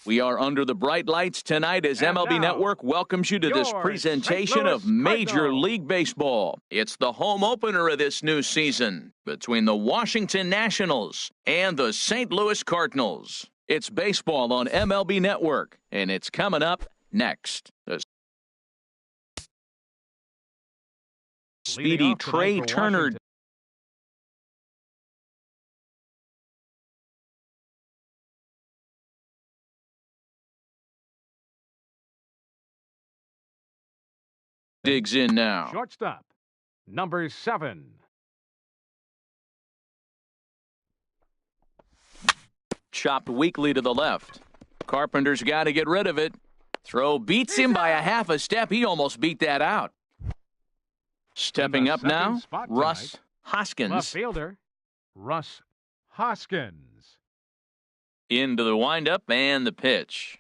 We are under the bright lights tonight as And MLB now, Network welcomes you to this your presentation St. Louis of Major Cardinals. League Baseball. It's the home opener of this new season between the Washington Nationals and the St. Louis Cardinals. It's baseball on MLB Network, and it's coming up next. The speedy off tonight Trey for Turner Washington. digs in now. Shortstop, number 7. Chopped weakly to the left. Carpenter's got to get rid of it. Throw beats him by a half a step. He almost beat that out. Stepping up now, Russ Left Hoskins. fielder, Russ Hoskins. Into the windup and the pitch.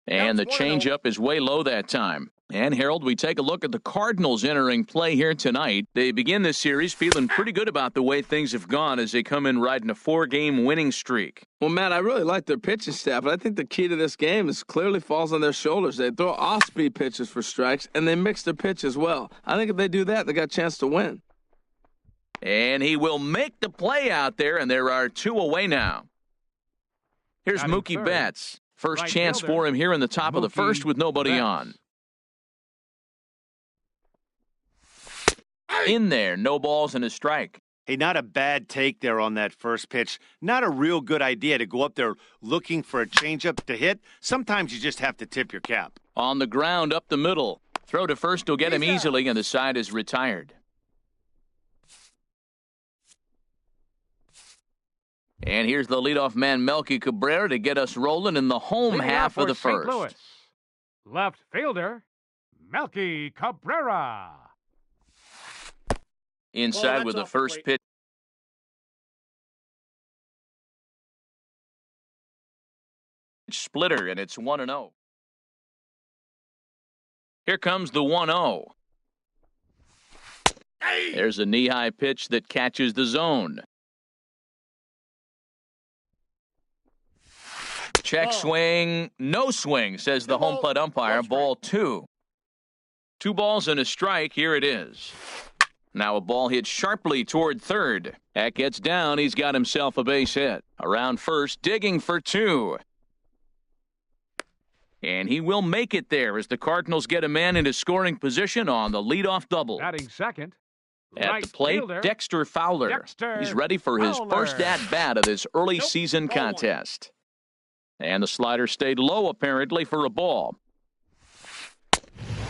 And the changeup is way low that time. And, Harold, we take a look at the Cardinals entering play here tonight. They begin this series feeling pretty good about the way things have gone as they come in riding a 4-game winning streak. Well, Matt, I really like their pitching staff, but I think the key to this game is clearly falls on their shoulders. They throw off-speed pitches for strikes, and they mix their pitch as well. I think if they do that, they got a chance to win. And he will make the play out there, and there are 2 away now. Here's Batting Mookie third, Betts. First right chance fielder, for him here in the top of the first Mookie with nobody Betts. on. In there, no balls and a strike. Hey, not a bad take there on that first pitch. Not a real good idea to go up there looking for a changeup to hit. Sometimes you just have to tip your cap. On the ground up the middle. Throw to first will get him easily, and the side is retired. And here's the leadoff man, Melky Cabrera, to get us rolling in the home Leading half off of the for St. first. Louis, left fielder, Melky Cabrera. Inside with the first pitch. Splitter, and it's 1-0. Here comes the 1-0. There's a knee-high pitch that catches the zone. Check swing, no swing, says the home plate umpire. Ball 2. 2 balls and a strike. Here it is. Now a ball hit sharply toward third. That gets down. He's got himself a base hit. Around first, digging for 2. And he will make it there as the Cardinals get a man into scoring position on the leadoff double. Batting second, At right the plate, fielder, Dexter Fowler. Dexter He's ready for his Fowler. first at-bat of this early season contest. And the slider stayed low, apparently, for a ball.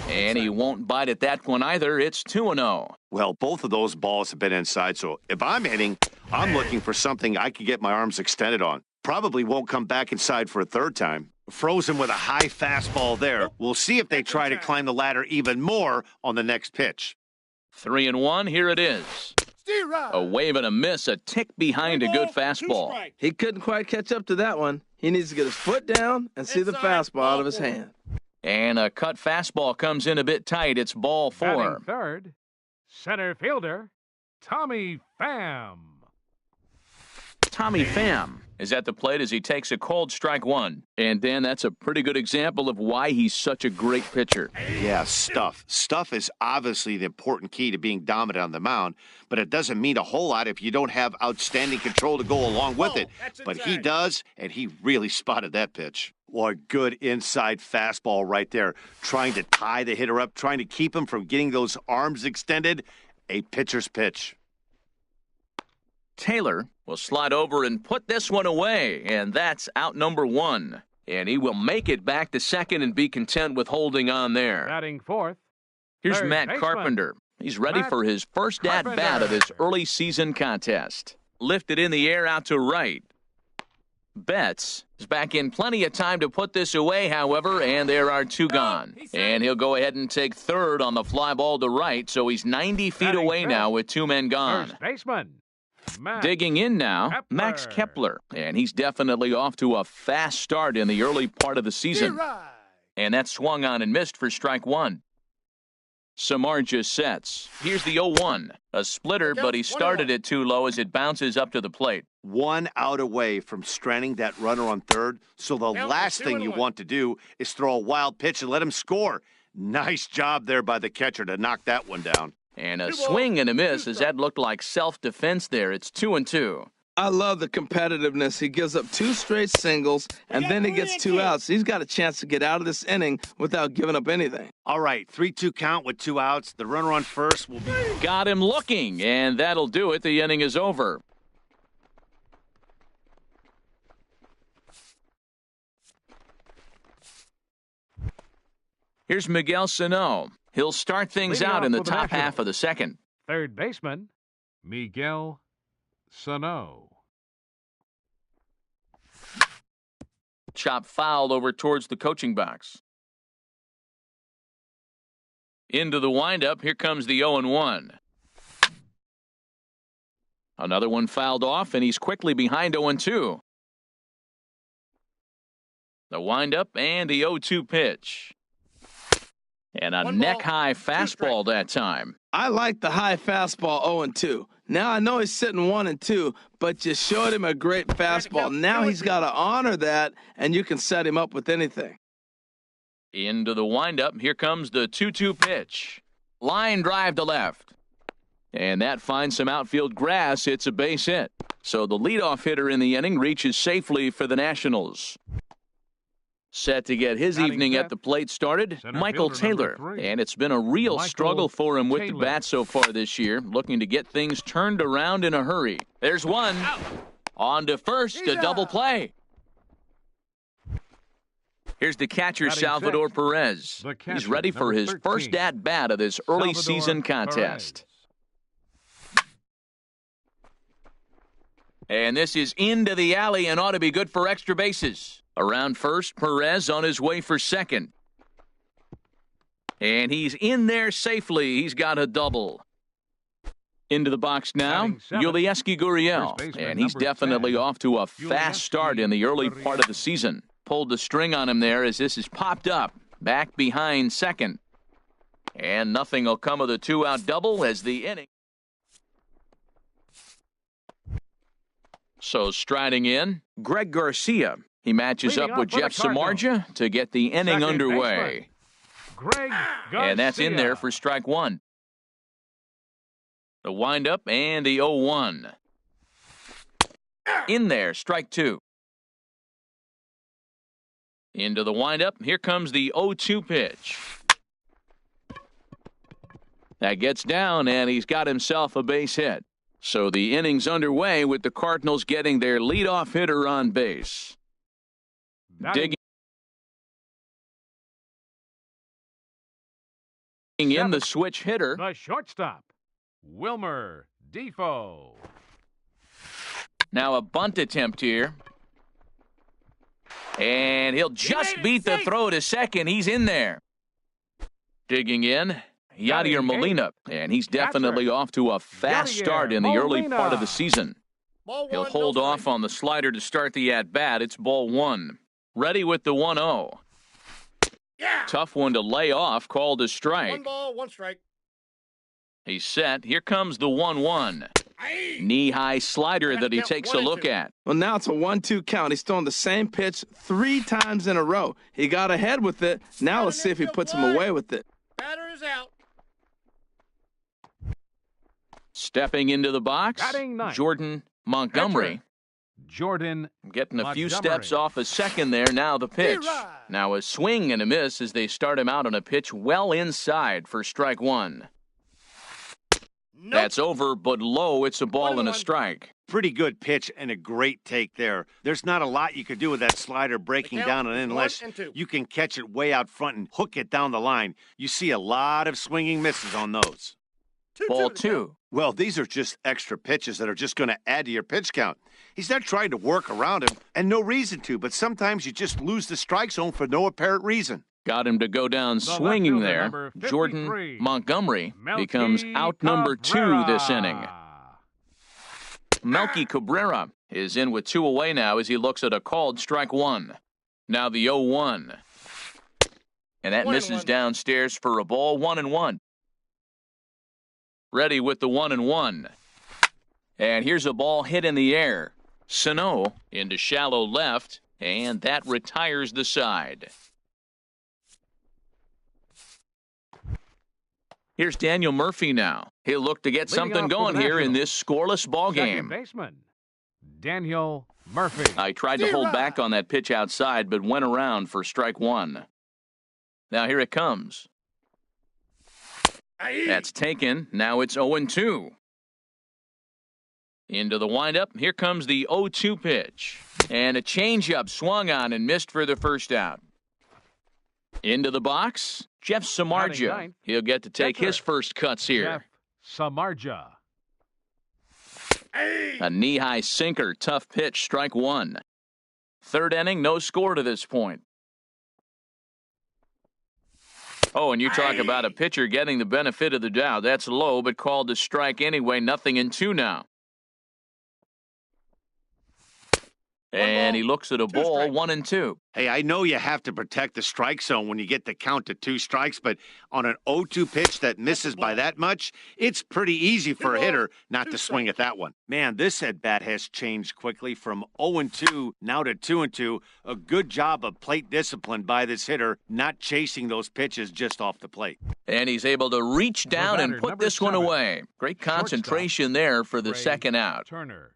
And he won't bite at that one either. It's 2-0. Well, both of those balls have been inside, so if I'm hitting, I'm looking for something I can get my arms extended on. Probably won't come back inside for a third time. Frozen with a high fastball there. We'll see if they try to climb the ladder even more on the next pitch. 3-1, here it is. A wave and a miss, a tick behind a good fastball. He couldn't quite catch up to that one. He needs to get his foot down and see the fastball out of his hand. And a cut fastball comes in a bit tight. It's ball 4. batting third, center fielder, Tommy Pham. Tommy Pham is at the plate as he takes a cold strike 1. And, Dan, that's a pretty good example of why he's such a great pitcher. Yeah, stuff. Stuff is obviously the important key to being dominant on the mound, but it doesn't mean a whole lot if you don't have outstanding control to go along with it. But he does, and he really spotted that pitch. What a good inside fastball right there. Trying to tie the hitter up, trying to keep him from getting those arms extended. A pitcher's pitch. Taylor will slide over and put this one away, and that's out number 1. And he will make it back to second and be content with holding on there. Batting fourth, Here's third Matt baseman, Carpenter. He's ready Matt for his first at-bat of this early season contest. Lifted in the air out to right. Betts is back in plenty of time to put this away, however, and there are 2 gone. And he'll go ahead and take third on the fly ball to right, so he's 90 feet Batting away fifth, now with 2 men gone. first baseman, Max Digging in now, Kepler. Max Kepler. And he's definitely off to a fast start in the early part of the season. And that swung on and missed for strike 1. Samardzija sets. Here's the 0-1. A splitter, but he started it too low as it bounces up to the plate. 1 out away from stranding that runner on third. So the last thing you want to do is throw a wild pitch and let him score. Nice job there by the catcher to knock that one down. And a swing and a miss as that looked like self-defense there. It's 2-2. I love the competitiveness. He gives up 2 straight singles, and then he gets 2 outs. He's got a chance to get out of this inning without giving up anything. All right, 3-2 count with 2 outs. The runner on first will be... Got him looking, and that'll do it. The inning is over. Here's Miguel Sano. He'll start things out in the top half of the second. Third baseman, Miguel Sano. Chop foul over towards the coaching box. Into the windup. Here comes the 0-1. Another one fouled off, and he's quickly behind 0-2. The windup and the 0-2 pitch. And a neck-high fastball that time. I like the high fastball 0-2. Now I know he's sitting 1-2, but you showed him a great fastball. Now he's got to honor that, and you can set him up with anything. Into the windup. Here comes the 2-2 pitch. Line drive to left. And that finds some outfield grass. It's a base hit. So the leadoff hitter in the inning reaches safely for the Nationals. Set to get his evening at the plate started, Michael Taylor. And it's been a real struggle for him with the bat so far this year, looking to get things turned around in a hurry. There's one. On to first, a double play. Here's the catcher, Salvador Perez. He's ready for his first at-bat of this early season contest. And this is into the alley and ought to be good for extra bases. Around first, Perez on his way for second. And he's in there safely. He's got a double. Into the box now, Yulieski Gurriel. And he's definitely off to a fast start in the early part of the season. Pulled the string on him there as this is popped up. Back behind second. And nothing will come of the 2-out double as the inning. So striding in, Greg Garcia. He matches up with Jeff Samardzija to get the inning underway. Greg Garcia. And that's in there for strike one. The windup and the 0-1. In there, strike two. Into the windup. Here comes the 0-2 pitch. That gets down, and he's got himself a base hit. So the inning's underway with the Cardinals getting their leadoff hitter on base. Digging in the switch hitter. The shortstop, Wilmer Difo. Now a bunt attempt here. And he'll just beat the throw to second. He's in there. Digging in, Yadier Molina. And he's definitely off to a fast start in the early part of the season. He'll hold off on the slider to start the at-bat. It's ball one. Ready with the 1-0. Yeah. Tough one to lay off, called a strike. 1 ball, 1 strike. He's set. Here comes the 1-1. Knee-high slider that he takes a look at. Well, now it's a 1-2 count. He's throwing the same pitch 3 times in a row. He got ahead with it. Now let's see if he puts him away with it. Batter is out. Stepping into the box, Jordan Montgomery. Jordan getting a few steps off a second there. Now the pitch. Now a swing and a miss as they start him out on a pitch well inside for strike one. Nope. That's over, but low. It's a ball and a strike. Pretty good pitch and a great take there. There's not a lot you could do with that slider breaking down and in unless you can catch it way out front and hook it down the line. You see a lot of swinging misses on those. Ball two. Well, these are just extra pitches that are just going to add to your pitch count. He's not trying to work around him, and no reason to, but sometimes you just lose the strike zone for no apparent reason. Got him to go down swinging there. Jordan Montgomery becomes out number 2 this inning. Melky Cabrera is in with 2 away now as he looks at a called strike one. Now the 0-1. And that misses downstairs for a ball, 1-1. Ready with the 1-1. And here's a ball hit in the air. Sano into shallow left, and that retires the side. Here's Daniel Murphy now. He'll look to get something going here in this scoreless ball game. Second baseman, Daniel Murphy. I tried to hold back on that pitch outside, but went around for strike one. Now here it comes. That's taken. Now it's 0-2. Into the windup. Here comes the 0-2 pitch. And a changeup swung on and missed for the first out. Into the box, Jeff Samardzija. He'll get to take his first cuts here. Jeff Samardzija. A knee-high sinker, tough pitch, strike one. Third inning, no score to this point. Oh, and you talk about a pitcher getting the benefit of the doubt. That's low, but called to strike anyway. 0-2 now. And he looks at a ball, 1-2. Hey, I know you have to protect the strike zone when you get the count to 2 strikes, but on an 0-2 pitch that misses by that much, it's pretty easy for a hitter not to swing at that one. Man, this at-bat has changed quickly from 0-2 now to 2-2. A good job of plate discipline by this hitter, not chasing those pitches just off the plate. And he's able to reach down and put this one away. Great concentration there for the second out. Turner.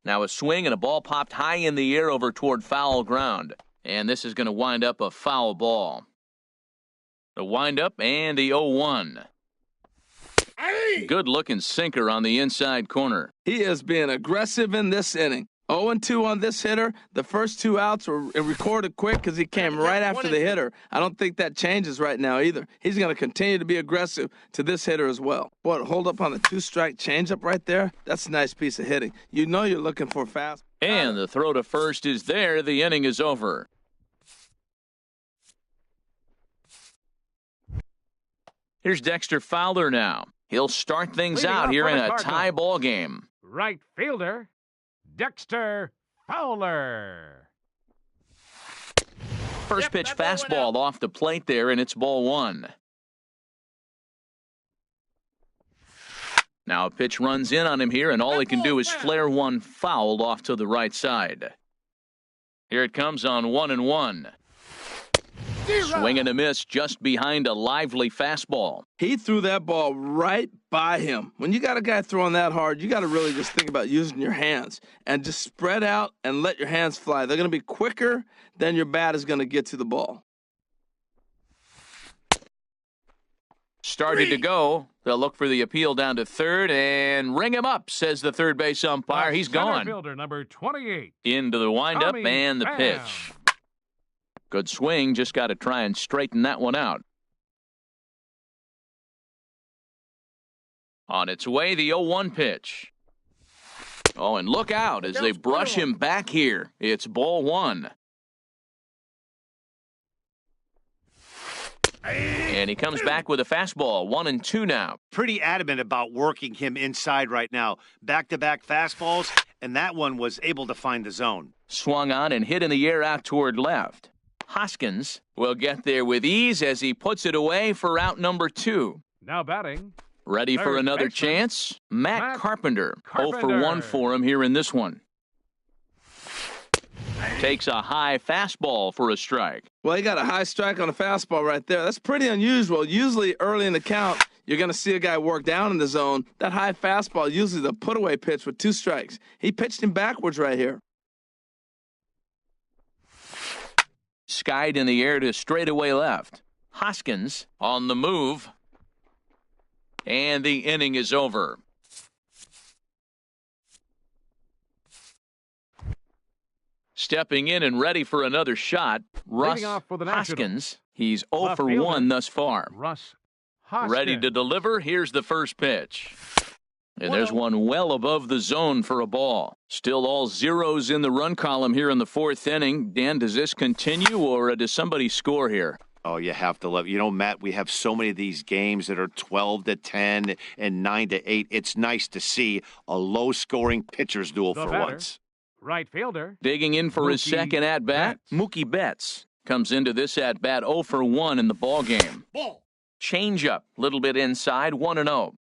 Now a swing and a ball popped high in the air over toward foul ground. And this is going to wind up a foul ball. The windup and the 0-1. Good looking sinker on the inside corner. He is being aggressive in this inning. 0-2 on this hitter. The first 2 outs were recorded quick because he came right after the hitter. I don't think that changes right now either. He's going to continue to be aggressive to this hitter as well. Boy, hold up on the 2-strike changeup right there. That's a nice piece of hitting. You know you're looking for fast. And the throw to first is there. The inning is over. Here's Dexter Fowler now. He'll start things out here in a tie ball game. Right fielder, Dexter Fowler. First pitch fastball off the plate there, and it's ball one. Now a pitch runs in on him here, and all he can do is flare one foul off to the right side. Here it comes on 1-1. Swing and a miss just behind a lively fastball. He threw that ball right by him. When you got a guy throwing that hard, you got to really just think about using your hands and just spread out and let your hands fly. They're going to be quicker than your bat is going to get to the ball. Started to go. They'll look for the appeal down to third and ring him up, says the third base umpire. He's gone. Fielder number 28. Into the windup Tommy and the Pham. pitch. Good swing, just got to try and straighten that one out. On its way, the 0-1 pitch. Oh, and look out as they brush him back here. It's ball one. And he comes back with a fastball, 1-2 now. Pretty adamant about working him inside right now. Back-to-back fastballs, and that one was able to find the zone. Swung on and hit in the air out toward left. Hoskins will get there with ease as he puts it away for out number 2. Now batting. Ready for another chance? Matt Carpenter. 0 for 1 for him here in this one. Takes a high fastball for a strike. Well, he got a high strike on a fastball right there. That's pretty unusual. Usually early in the count, you're going to see a guy work down in the zone. That high fastball, usually the put-away pitch with 2 strikes. He pitched him backwards right here. Skied in the air to straightaway left. Hoskins on the move. And the inning is over. Stepping in and ready for another shot, Russ Hoskins. He's 0 for 1 thus far. Russ Hoskins. Ready to deliver. Here's the first pitch. And there's one well above the zone for a ball. Still all zeros in the run column here in the 4th inning. Dan, does this continue or does somebody score here? Oh, you have to love. You know, Matt, we have so many of these games that are 12-10 and 9-8. It's nice to see a low-scoring pitcher's duel for once. Right fielder. Digging in for his second at-bat, Mookie Betts comes into this at-bat 0 for 1 in the ball game. Ball. Changeup, little bit inside, 1-0.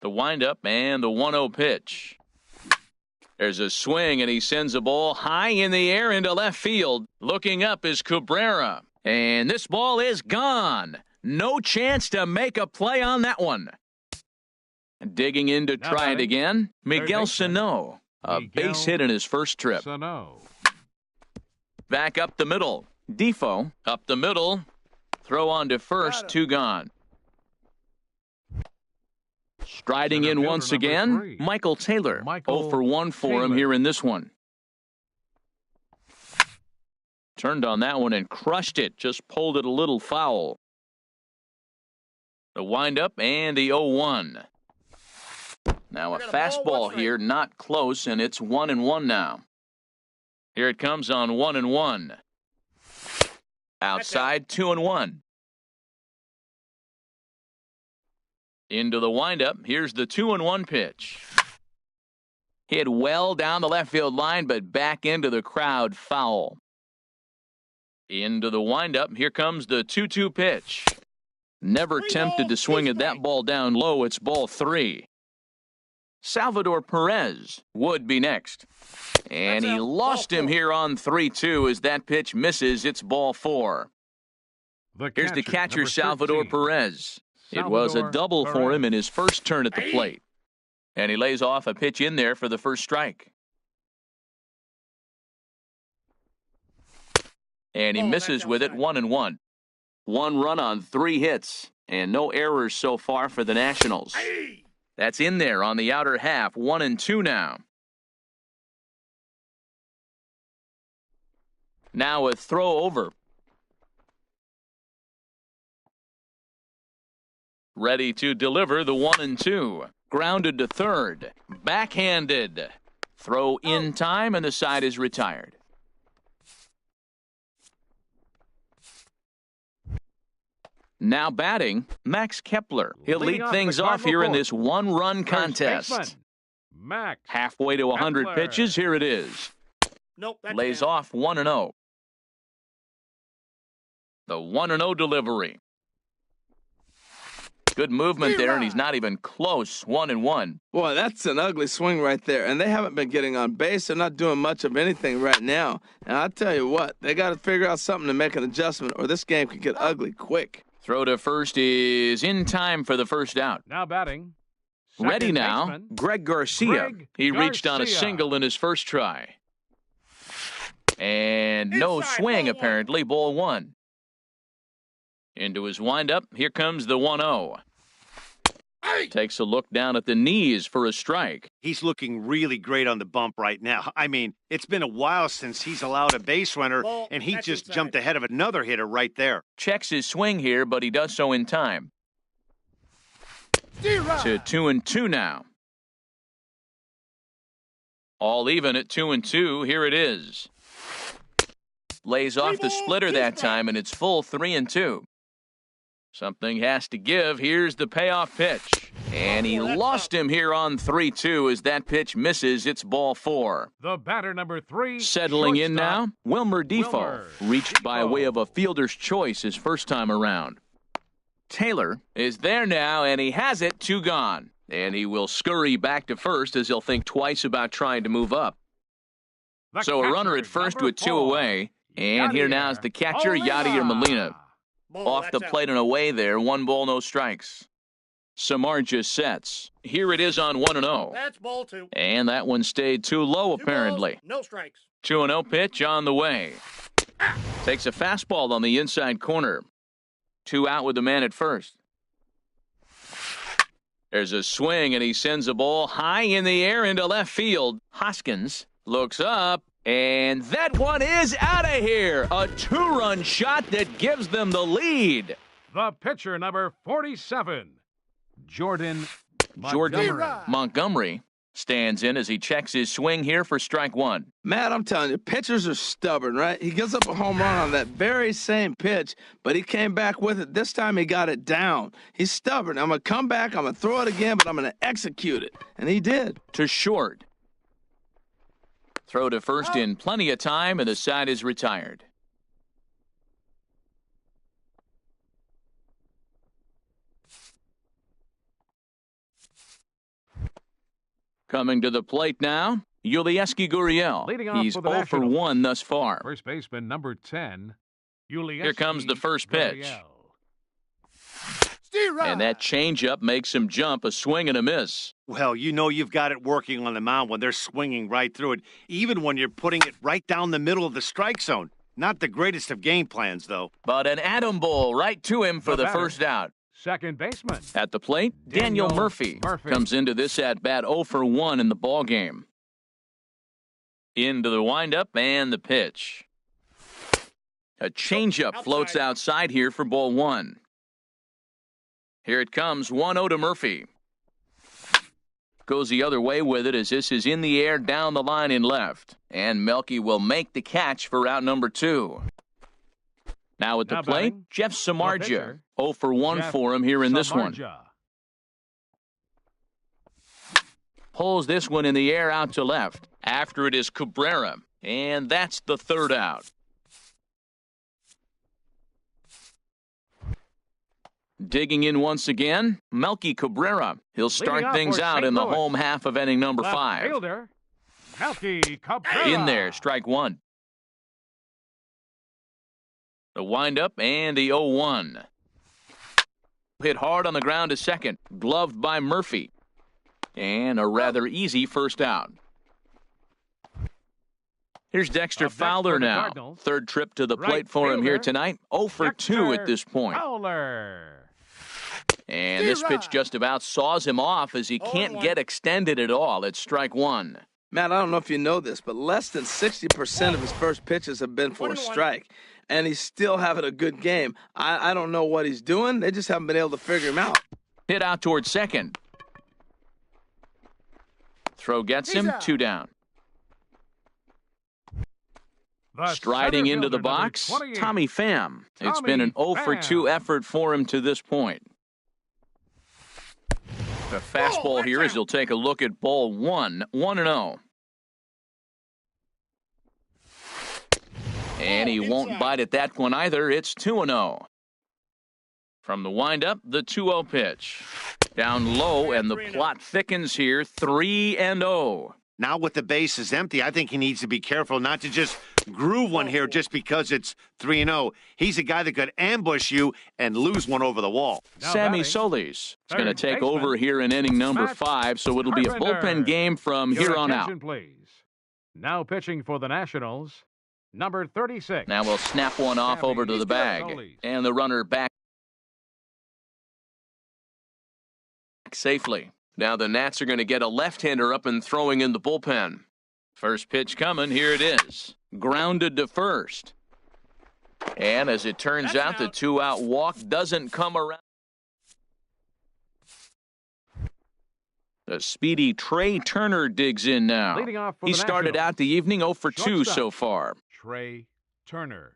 The windup and the 1-0 pitch. There's a swing, and he sends a ball high in the air into left field. Looking up is Cabrera. And this ball is gone. No chance to make a play on that one. Digging in to try it again, Miguel Sano. A base hit in his first trip. Sano. Back up the middle. Defoe up the middle. Throw on to first, 2 gone. Striding in once again, Michael Taylor. 0 for 1 for him here in this one. Turned on that one and crushed it. Just pulled it a little foul. The windup and the 0-1. Now a fastball here, not close, and it's 1-1 now. Here it comes on 1-1. Outside, 2-1. Into the windup. Here's the 2-1 pitch. Hit well down the left field line, but back into the crowd, foul. Into the windup. Here comes the 2-2 pitch. Never tempted to swing at that ball down low. It's ball 3. Salvador Perez would be next. And he lost him here on 3-2 as that pitch misses. It's ball 4. Here's the catcher, Salvador Perez. It was a double for him in his first turn at the plate. And he lays off a pitch in there for the first strike. And he misses with it, 1-1. 1 run on 3 hits, and no errors so far for the Nationals. That's in there on the outer half, 1-2 now. Now a throw over. Ready to deliver the 1-2. Grounded to third. Backhanded. Throw in time, and the side is retired. Now batting, Max Kepler. He'll lead things off here in this 1-run contest. Max. Halfway to 100 pitches, here it is. Nope. Lays off 1-0. The 1-0 delivery. Good movement there, and he's not even close. 1-1. Boy, that's an ugly swing right there. And they haven't been getting on base. They're not doing much of anything right now. And I'll tell you what, they got to figure out something to make an adjustment, or this game could get ugly quick. Throw to first is in time for the first out. Now batting. Ready now, Greg Garcia. He reached on a single in his first try. And no swing, apparently, ball 1. Into his windup, here comes the 1-0. Takes a look down at the knees for a strike. He's looking really great on the bump right now. I mean, it's been a while since he's allowed a base runner, and he just jumped ahead of another hitter right there. Checks his swing here, but he does so in time. To 2-2 now. All even at 2-2. Here it is. Lays off the splitter that time, and it's full 3-2. Something has to give. Here's the payoff pitch. And he lost him here on 3-2 as that pitch misses. It's ball 4. The batter, number 3. Settling in now, Wilmer Defoe. Reached by way of a fielder's choice his first time around. Taylor is there now, and he has it, 2 gone. And he will scurry back to first as he'll think twice about trying to move up. So a runner at first with 2 away. And here now is the catcher, Yadier Molina. Off the plate and away there, 1 ball, no strikes. Samardzija sets. Here it is on 1-0. That's ball 2. And that one stayed too low, apparently. 2 balls, no strikes. 2-0 pitch on the way. Takes a fastball on the inside corner. 2 out with the man at first. There's a swing, and he sends a ball high in the air into left field. Hoskins looks up. And that one is out of here. A 2-run shot that gives them the lead. The pitcher, number 47, Jordan Montgomery stands in as he checks his swing here for strike 1. Matt, I'm telling you, pitchers are stubborn, right? He gives up a home run on that very same pitch, but he came back with it. This time he got it down. He's stubborn. I'm going to come back, I'm going to throw it again, but I'm going to execute it. And he did. To short. Throw to first in plenty of time, and the side is retired. Coming to the plate now, Yulieski Gurriel. Leading off He's for the 0 for Nationals. 1 thus far. First baseman number 10, Yulieski Here comes the first pitch. Gurriel. And that changeup makes him jump, a swing and a miss. Well, you know you've got it working on the mound when they're swinging right through it, even when you're putting it right down the middle of the strike zone. Not the greatest of game plans, though. But an atom bowl right to him for The the batter. first out. Second baseman, At the plate, Daniel Daniel Murphy Murphy. comes into this at-bat 0 for 1 in the ballgame. Into the windup and the pitch. A changeup floats outside here for ball 1. Here it comes, 1-0 to Murphy. Goes the other way with it as this is in the air down the line in left. And Melky will make the catch for out number 2. Now at the Now plate, batting, Jeff Samardzija. pitcher, 0 for 1 Jeff for him here in this one. Samardzija. Pulls this one in the air out to left. After it is Cabrera. And that's the third out. Digging in once again, Melky Cabrera. He'll start off things for out St. in the Louis. home half of inning number Left 5. fielder, Melky Cabrera. In there, strike 1. The windup and the 0-1. Hit hard on the ground to second. Gloved by Murphy. And a rather easy first out. Here's Dexter Up next Fowler for the now. Cardinals. Third trip to the Right plate for him here fielder, tonight. 0 for 2 at this point. Fowler. And this pitch just about saws him off as he can't 0-1. get extended at all. It's strike 1. Matt, I don't know if you know this, but less than 60% of his first pitches have been for a 1-1. strike. And he's still having a good game. I don't know what he's doing. They just haven't been able to figure him out. Hit out towards second. Throw gets him, out. 2 down. The Striding center into the fielder, number box, 28. Tommy Pham. It's Tommy been an 0 for 2 Pham. effort for him to this point. The fastball watch here as out. he'll take a look at ball 1, 1-0. And he won't inside. bite at that one either. It's 2-0. From the windup, the 2-0 pitch. Down low, and the 3-0. plot thickens here, 3-0. Now with the bases empty, I think he needs to be careful not to just groove one here just because it's 3-0. He's a guy that could ambush you and lose one over the wall. Now Sammy batting, Solis is going to third take baseman, over here in inning number Matt 5, so it'll be a Carpenter. bullpen game from Your here on out. attention, please. Now pitching for the Nationals, number 36. Now we'll snap one off Sammy over to the bag. Solis. And the runner back safely. Now the Nats are going to get a left-hander up and throwing in the bullpen. First pitch coming, here it is. Grounded to first. And as it turns That's out, the out. 2-out walk doesn't come around. The speedy Trey Turner digs in now. Leading off for He the started Nationals, out the evening 0 for 2 shortstop. so far. Trey Turner.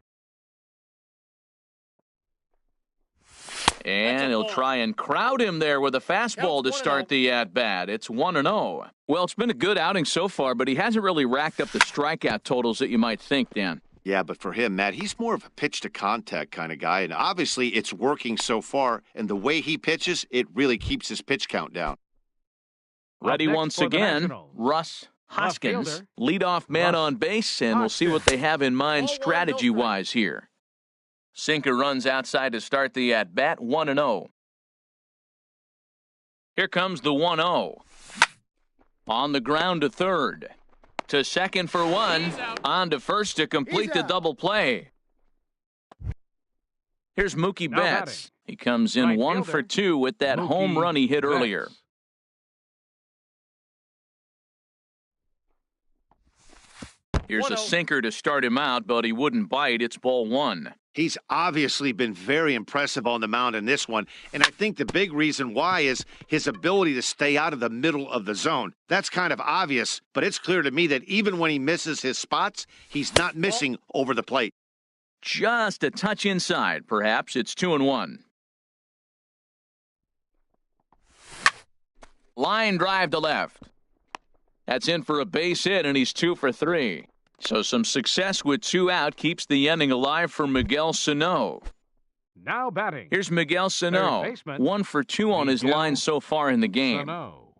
And he'll ball. try and crowd him there with a fastball to Counts start 1-0. the at-bat. It's 1-0. Well, it's been a good outing so far, but he hasn't really racked up the strikeout totals that you might think, Dan. Yeah, but for him, Matt, he's more of a pitch-to-contact kind of guy, and obviously it's working so far, and the way he pitches, it really keeps his pitch count down. Ready next once for the again, Nationals, Russ Hoskins, fielder, leadoff man Russ on base, and we'll see what they have in mind 0-1, no strategy-wise here. Sinker runs outside to start the at-bat, 1-0. Here comes the 1-0. On the ground to third. To second for 1. He's out. On to first to complete He's the out. double play. Here's Mookie Now Betts. batting. He comes in Right 1 fielder, for 2 with that home Mookie run he hit Betts. earlier. Here's a 1-0. sinker to start him out, but he wouldn't bite. It's ball 1. He's obviously been very impressive on the mound in this one, and I think the big reason why is his ability to stay out of the middle of the zone. That's kind of obvious, but it's clear to me that even when he misses his spots, he's not missing over the plate. Just a touch inside, perhaps. It's 2-1. Line drive to left. That's in for a base hit, and he's 2 for 3. So some success with 2 out keeps the inning alive for Miguel Sano. Now batting. Here's Miguel Sano, baseman, 1 for 2 on his Miguel line so far in the game. Sano.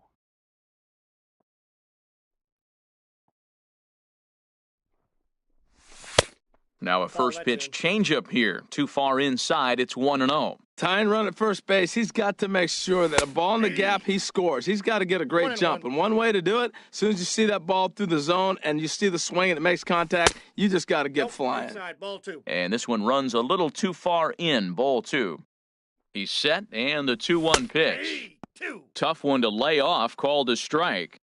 Now a first pitch changeup here. Too far inside, it's 1-0. Tying run at first base, he's got to make sure that a ball in the gap, he scores. He's got to get a great jump. And one way to do it, as soon as you see that ball through the zone and you see the swing and it makes contact, you just got to get flying. Inside, ball 2. And this one runs a little too far in, ball 2. He's set, and the 2-1 pitch. 2. Tough one to lay off, called a strike.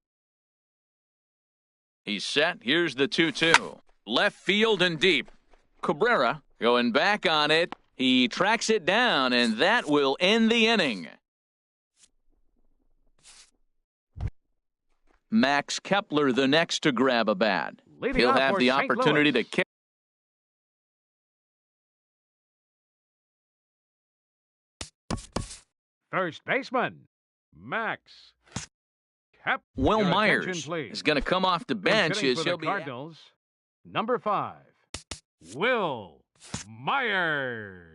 He's set, here's the 2-2. Left field and deep. Cabrera going back on it. He tracks it down, and that will end the inning. Max Kepler the next to grab a bat. Leading He'll off have for the St. opportunity Louis. to kick. First baseman, Max Kepler. Will Your Myers attention, please. is going to come off the And bench sitting as for he'll the be. Cardinals, number 5, Will Myers.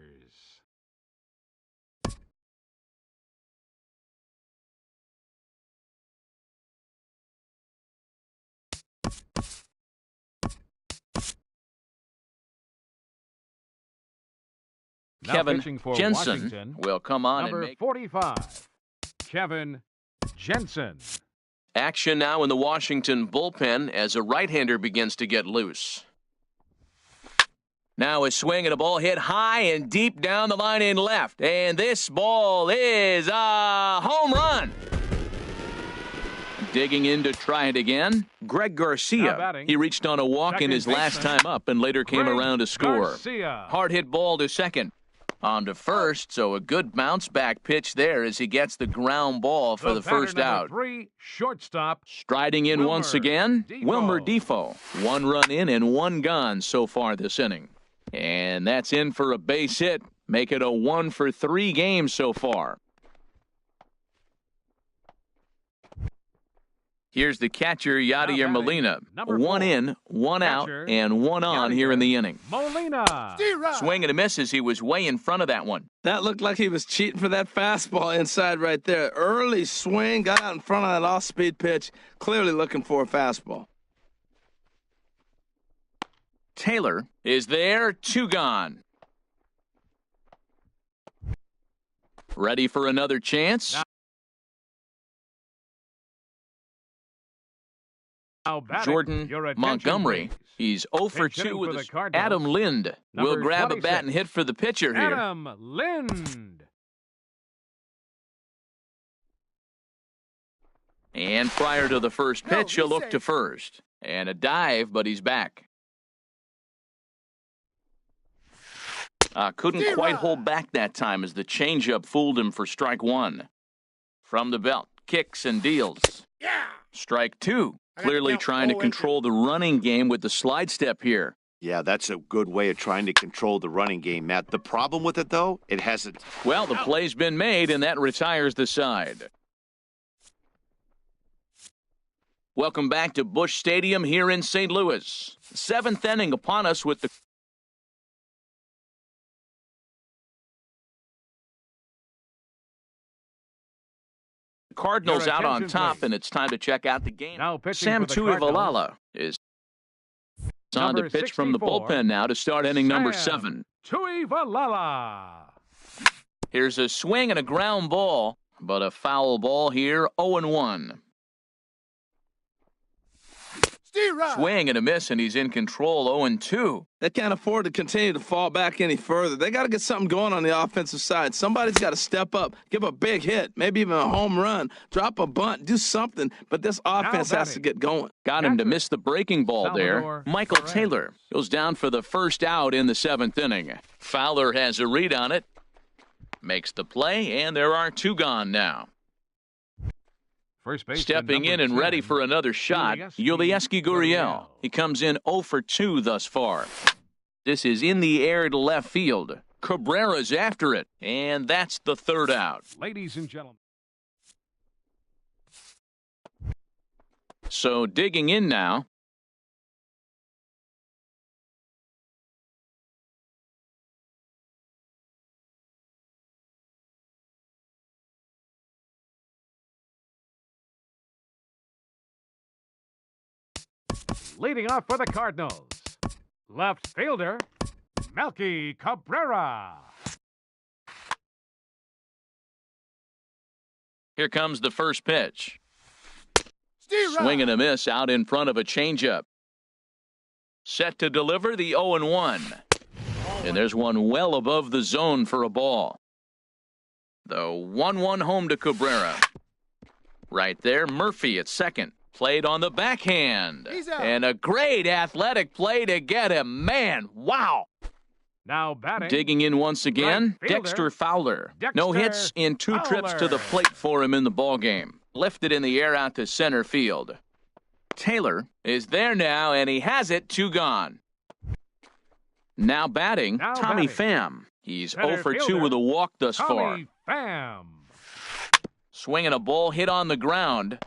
Now Kevin pitching for Jensen Washington, will come on and number make 45, Kevin Jensen. action now in the Washington bullpen as a right-hander begins to get loose. Now a swing and a ball hit high and deep down the line in left. And this ball is a home run. Digging in to try it again, Greg Now Garcia. batting, He reached on a walk in second his last baseman, time up and later came Greg around to score. Garcia. Hard hit ball to second. On to first, so a good bounce back pitch there as he gets the ground ball for the batter, first number out. 3, shortstop. Striding in Wilmer once again, Defoe. Wilmer Defoe. 1 run in and 1 gone so far this inning. And that's in for a base hit. Make it a 1 for 3 games so far. Here's the catcher, Yadier batting, Molina. number 1 4, in, 1 out, catcher, and 1 on here in the inning. Molina. Swing and a miss as he was way in front of that one. That looked like he was cheating for that fastball inside right there. Early swing, got out in front of that off-speed pitch, clearly looking for a fastball. Taylor is there, 2 gone. Ready for another chance? Now batting, Jordan your attention, Montgomery. please. He's 0 for Pitch hitting 2 for with the a Cardinals, Adam Lind will number grab a 26, bat and hit for the pitcher here. Adam Lind. And prior to the first No, pitch, he'll he's look safe. to first. And a dive, but he's back. Couldn't Zero. quite hold back that time as the changeup fooled him for strike 1. From the belt, kicks and deals. Yeah. Strike 2. I got to Clearly count trying to 0 and control the running game with the slide step here. Yeah, that's a good way of trying to control the running game, Matt. The problem with it, though, it hasn't. Well, the play's been made, and that retires the side. Welcome back to Busch Stadium here in St. Louis. 7th inning upon us with the Cardinals Your out on attention, top, please. and it's time to check out the game. Now pitching Sam for the Cardinals, Tuivailala is on to number pitch from the 64, bullpen now to start inning number Sam 7. Tuivailala. Here's a swing and a ground ball, but a foul ball here, 0-1. Swing and a miss, and he's in control, 0-2. They can't afford to continue to fall back any further. They got to get something going on the offensive side. Somebody's got to step up, give a big hit, maybe even a home run, drop a bunt, do something. But this offense has to get going. Got him to Catcher, miss the breaking ball there. Salvador Michael Perez. Taylor goes down for the first out in the 7th inning. Fowler has a read on it, makes the play, and there are 2 gone now. First baseman, Stepping in number and ready 10, for another shot, Yulieski Gurriel. He comes in 0 for 2 thus far. This is in the air to left field. Cabrera's after it, and that's the 3rd out. Ladies and gentlemen. So digging in now. Leading off for the Cardinals, left fielder Melky Cabrera. Here comes the first pitch. Steve Swing and a miss out in front of a changeup. Set to deliver the 0-1. And there's one well above the zone for a ball. The 1-1 home to Cabrera. Right there, Murphy at second. Played on the backhand. He's out. And a great athletic play to get him. Man, wow. Now batting. Digging in once again, Right fielder, Dexter Fowler. No Dexter hits in 2 trips to the Fowler. plate for him in the ballgame. Lifted in the air out to center field. Taylor is there now, and he has it, 2 gone. Now batting, Now Tommy batting. Pham. He's Center 0 for 2 fielder, with a walk thus far. Tommy Pham. Swinging a ball hit on the ground.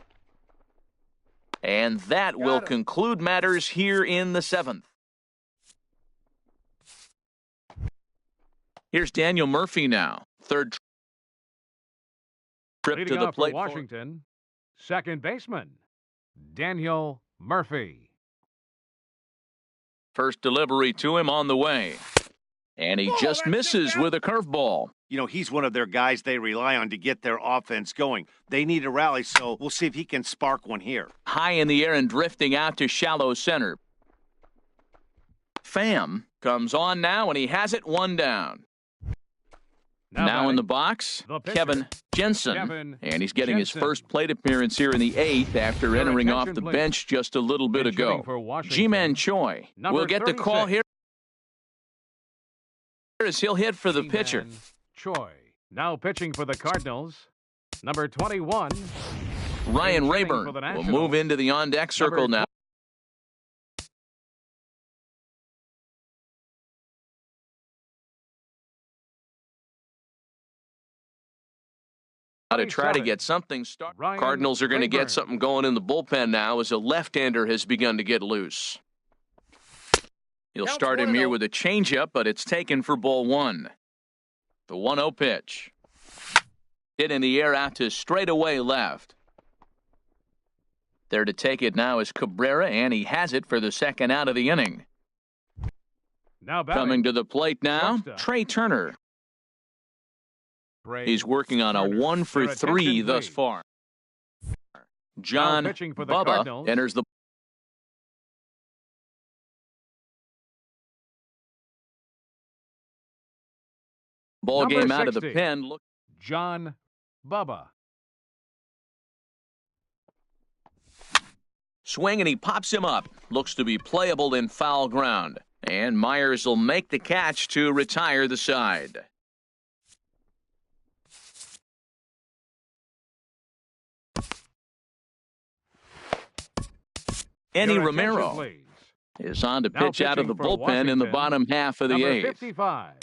And that will it. conclude matters here in the 7th. Here's Daniel Murphy now. Third trip Leading to the off plate. for Washington, second baseman, Daniel Murphy. First delivery to him on the way. And he just misses with a curveball. You know, he's one of their guys they rely on to get their offense going. They need a rally, so we'll see if he can spark one here. High in the air and drifting out to shallow center. Pham comes on now, and he has it 1 down. Now batting, in the box, the pitcher, Kevin Jensen. Kevin And he's getting his Jensen. first plate appearance here in the 8th after Your entering off attention, the please. bench just a little bit Intruding ago. for Washington, G-Man Choi number will get the call 36. here as he'll hit for the G-Man pitcher. Choi. Now pitching for the Cardinals, number 21. Ryan training Rayburn for the will Nationals, move into the on-deck circle number now. To try to 27. get something started. Ryan Cardinals are going to Rayburn. get something going in the bullpen now as a left-hander has begun to get loose. He'll Counts start him 1-0. here with a changeup, but it's taken for ball 1. The 1-0 pitch. Hit in the air out to straightaway left. There to take it now is Cabrera, and he has it for the second out of the inning. Now batting, Coming to the plate now, Shortstop. Trey Turner. Trey He's working on a Turner. 1 for Your 3 attention, thus please. far. John pitching for the Bubba Cardinals, enters the ball Number game out of the 60. pen. Look, John Bubba. swing, and he pops him up. Looks to be playable in foul ground. And Myers will make the catch to retire the side. Eddie Your attention, Romero please. is on to Now pitch out of the pitching for bullpen in the Washington, bottom half of the Number 8th. 55.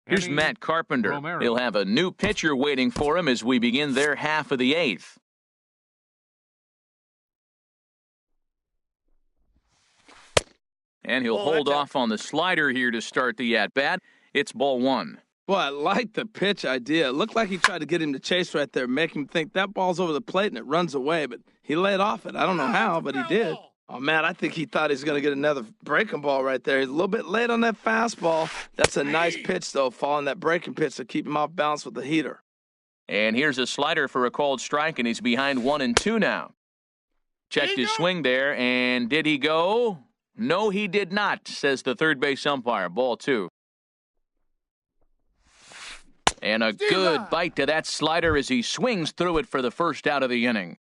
Here's Eddie Matt Carpenter. Romero. He'll have a new pitcher waiting for him as we begin their half of the 8th. And he'll Oh, hold that's off on the slider here to start the at-bat. It's ball 1. Boy, I like the pitch idea. It looked like he tried to get him to chase right there, make him think that ball's over the plate and it runs away, but he laid off it. I don't know how, but he did. Oh, man, I think he thought he was going to get another breaking ball right there. He's a little bit late on that fastball. That's a nice pitch, though, following that breaking pitch to keep him off balance with the heater. And here's a slider for a called strike, and he's behind 1-2 now. Checked Did he his go? swing there, and did he go? No, he did not, says the third base umpire. Ball 2. And a Steve good Lott. bite to that slider as he swings through it for the first out of the inning.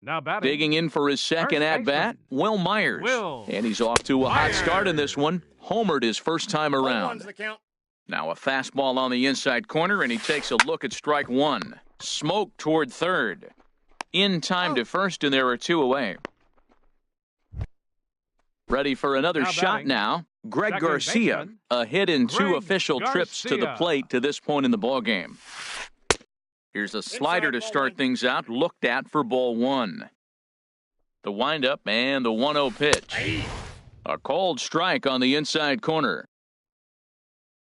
Now batting. Digging in for his second First at-bat, baseman. Will Myers. Will And he's off to a hot start in this one. Homered his first time around. 1-1's the count. Now a fastball on the inside corner, and he takes a look at strike 1. Smoke toward third. In time to first, and there are 2 away. Ready for another Now shot batting. now. Greg Second Garcia, baseman. a hit in 2 Greg official trips to the Garcia. plate to this point in the ballgame. Here's a slider to ball start 1. things out, looked at for ball 1. The windup and the 1-0 pitch. A called strike on the inside corner.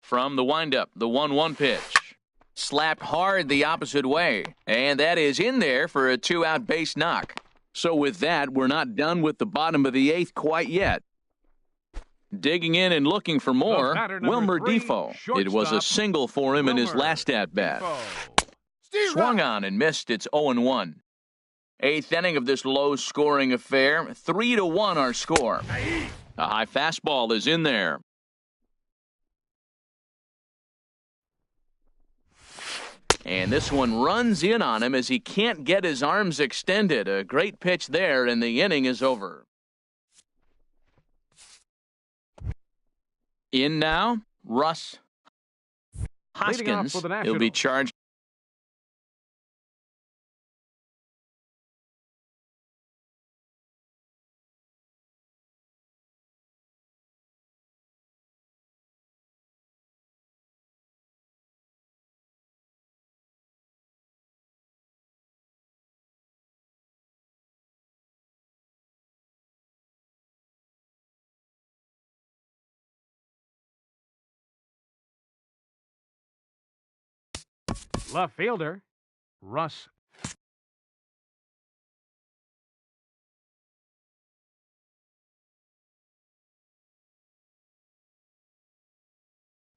From the windup, the 1-1 pitch. Slapped hard the opposite way, and that is in there for a 2-out base knock. So with that, we're not done with the bottom of the 8th quite yet. Digging in and looking for more, batter number Wilmer 3, Defoe. It was a shortstop, single for him in his Wilmer last at-bat. Defoe. Swung on and missed. It's 0-1. Eighth inning of this low-scoring affair. 3-1 our score. A high fastball is in there. And this one runs in on him as he can't get his arms extended. A great pitch there, and the inning is over. In now, Russ Leading off Hoskins. for the He'll be Nationals. charged. Left fielder, Russ.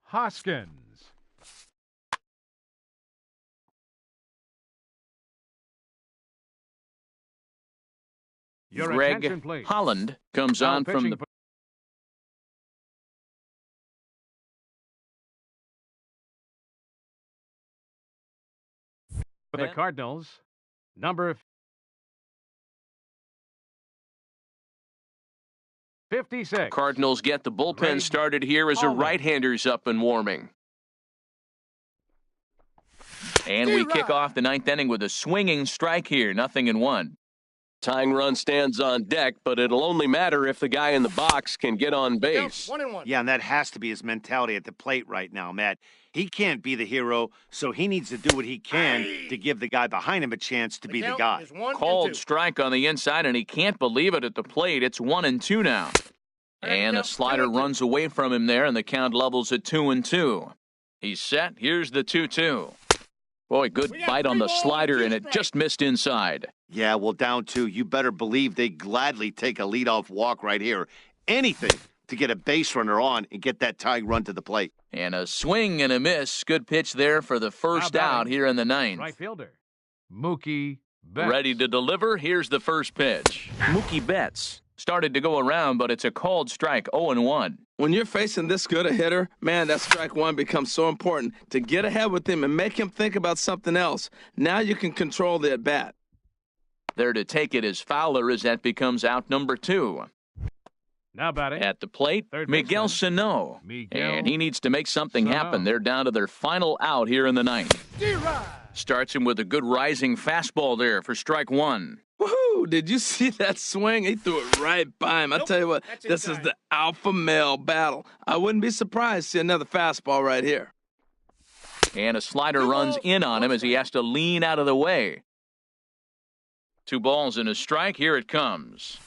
Hoskins. Your attention, Greg please. Holland comes Now on from pitching the. for the Ben. Cardinals, number 56. Cardinals get the bullpen Greg started here as a Holland. right-hander's up and warming. And we kick off the ninth inning with a swinging strike here, 0-1. Tying run stands on deck, but it'll only matter if the guy in the box can get on base. 1-1. Yeah, and that has to be his mentality at the plate right now, Matt. He can't be the hero, so he needs to do what he can to give the guy behind him a chance to be the count guy. is 1-2. Called strike on the inside, and he can't believe it at the plate. It's 1-2 now. And a slider runs away from him there, and the count levels at 2-2. He's set. Here's the 2-2. Boy, good We got bite on 3 the balls, slider, 2 and it strikes. just missed inside. Yeah, well, down two. You better believe they gladly take a leadoff walk right here. Anything to get a base runner on and get that tying run to the plate. And a swing and a miss. Good pitch there for the first Now out batting, here in the ninth. Right fielder, Mookie Betts. Ready to deliver. Here's the first pitch. Mookie Betts started to go around, but it's a called strike, 0-1. When you're facing this good a hitter, man, that strike one becomes so important to get ahead with him and make him think about something else. Now you can control the at-bat. There to take it is Fowler as that becomes out number 2. Now batting, At the plate, Third Miguel baseman, Sano. Miguel And he needs to make something Sano. happen. They're down to their final out here in the ninth. Starts him with a good rising fastball there for strike one. Woohoo! Did you see that swing? He threw it right by him. I tell you what, That's this is inside. the alpha male battle. I wouldn't be surprised to see another fastball right here. And a slider 2 runs balls, in on him 1 as he strike. has to lean out of the way. 2 balls and a strike. Here it comes.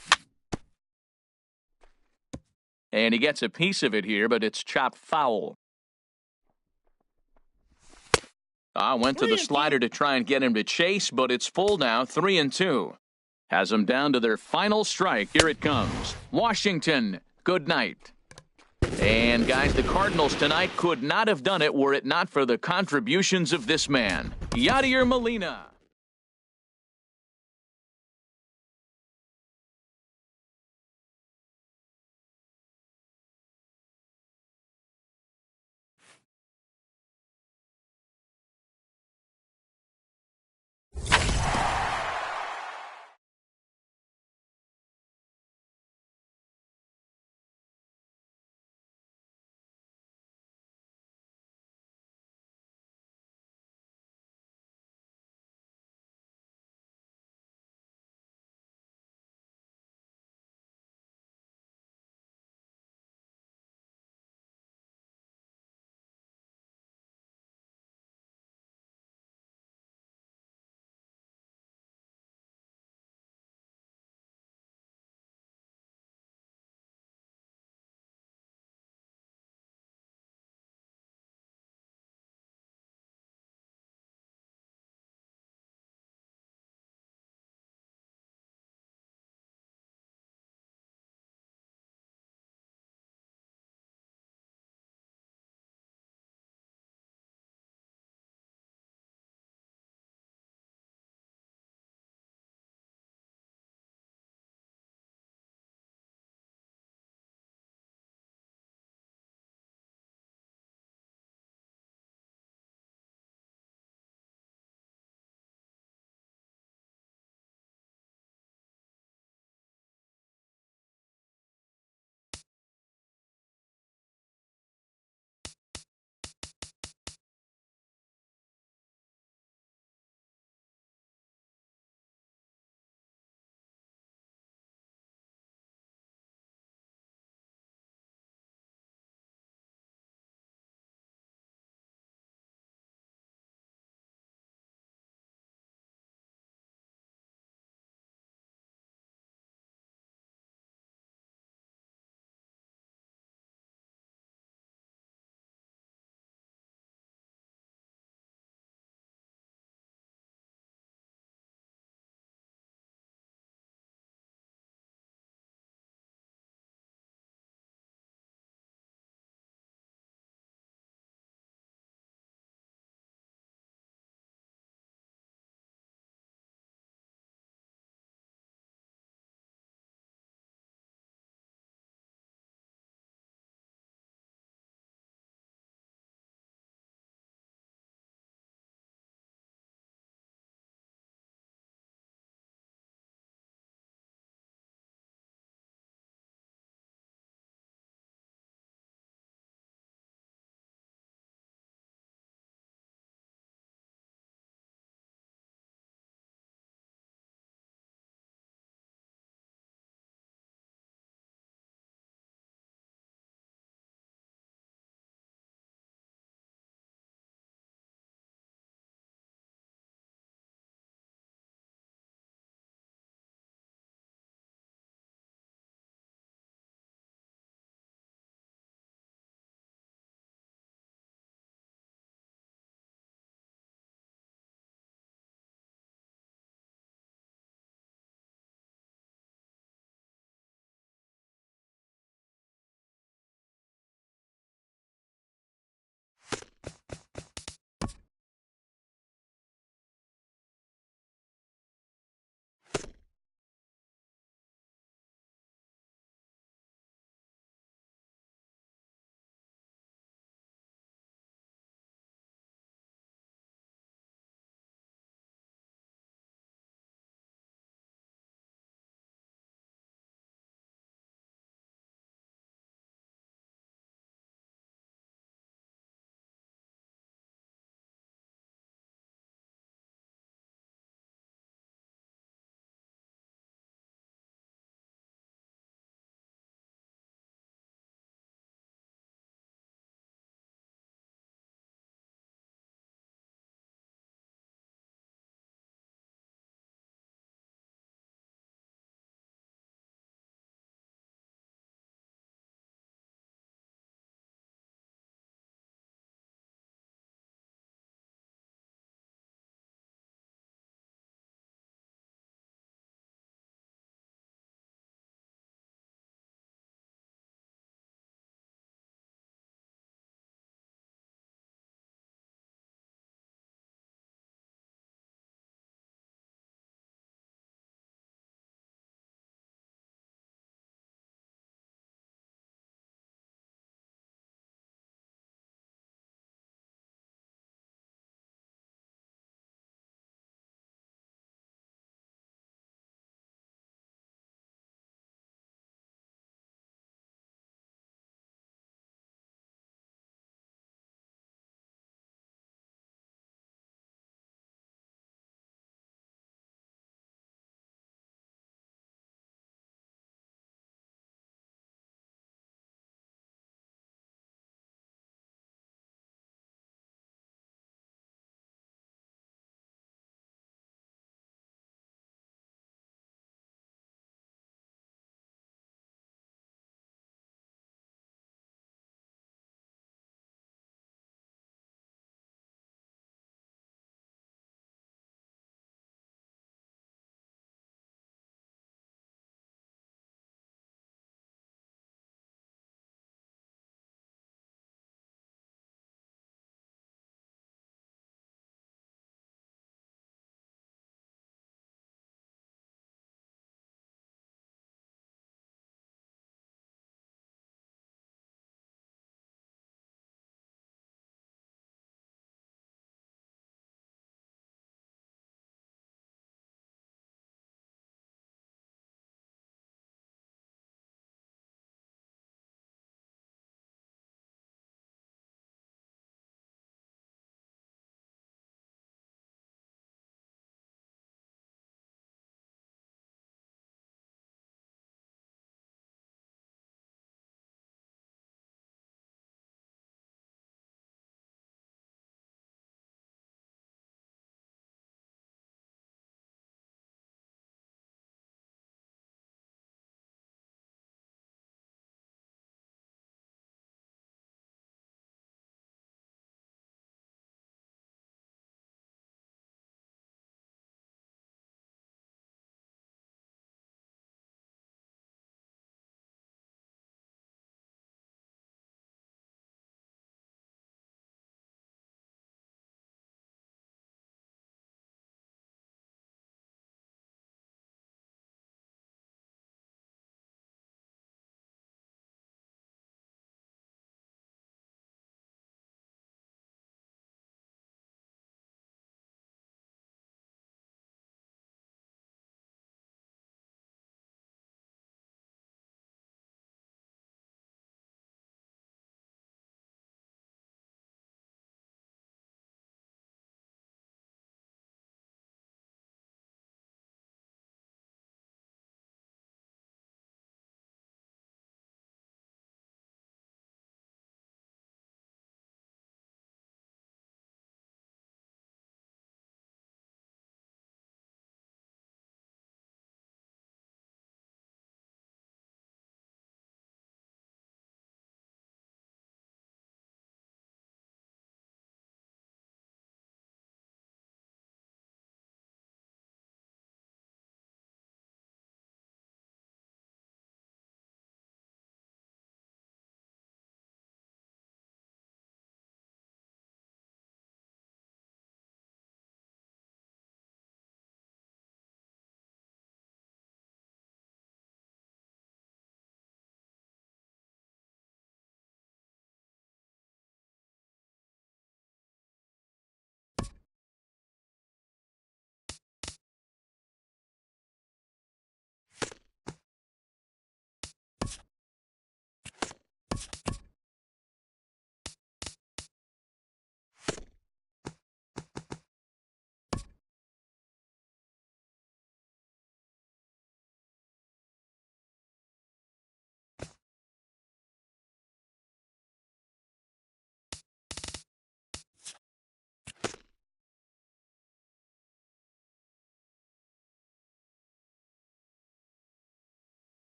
And he gets a piece of it here, but it's chopped foul. Went to the 3-2. slider to try and get him to chase, but it's full now, 3-2. Has them down to their final strike. Here it comes. Washington, good night. And guys, the Cardinals tonight could not have done it were it not for the contributions of this man, Yadier Molina.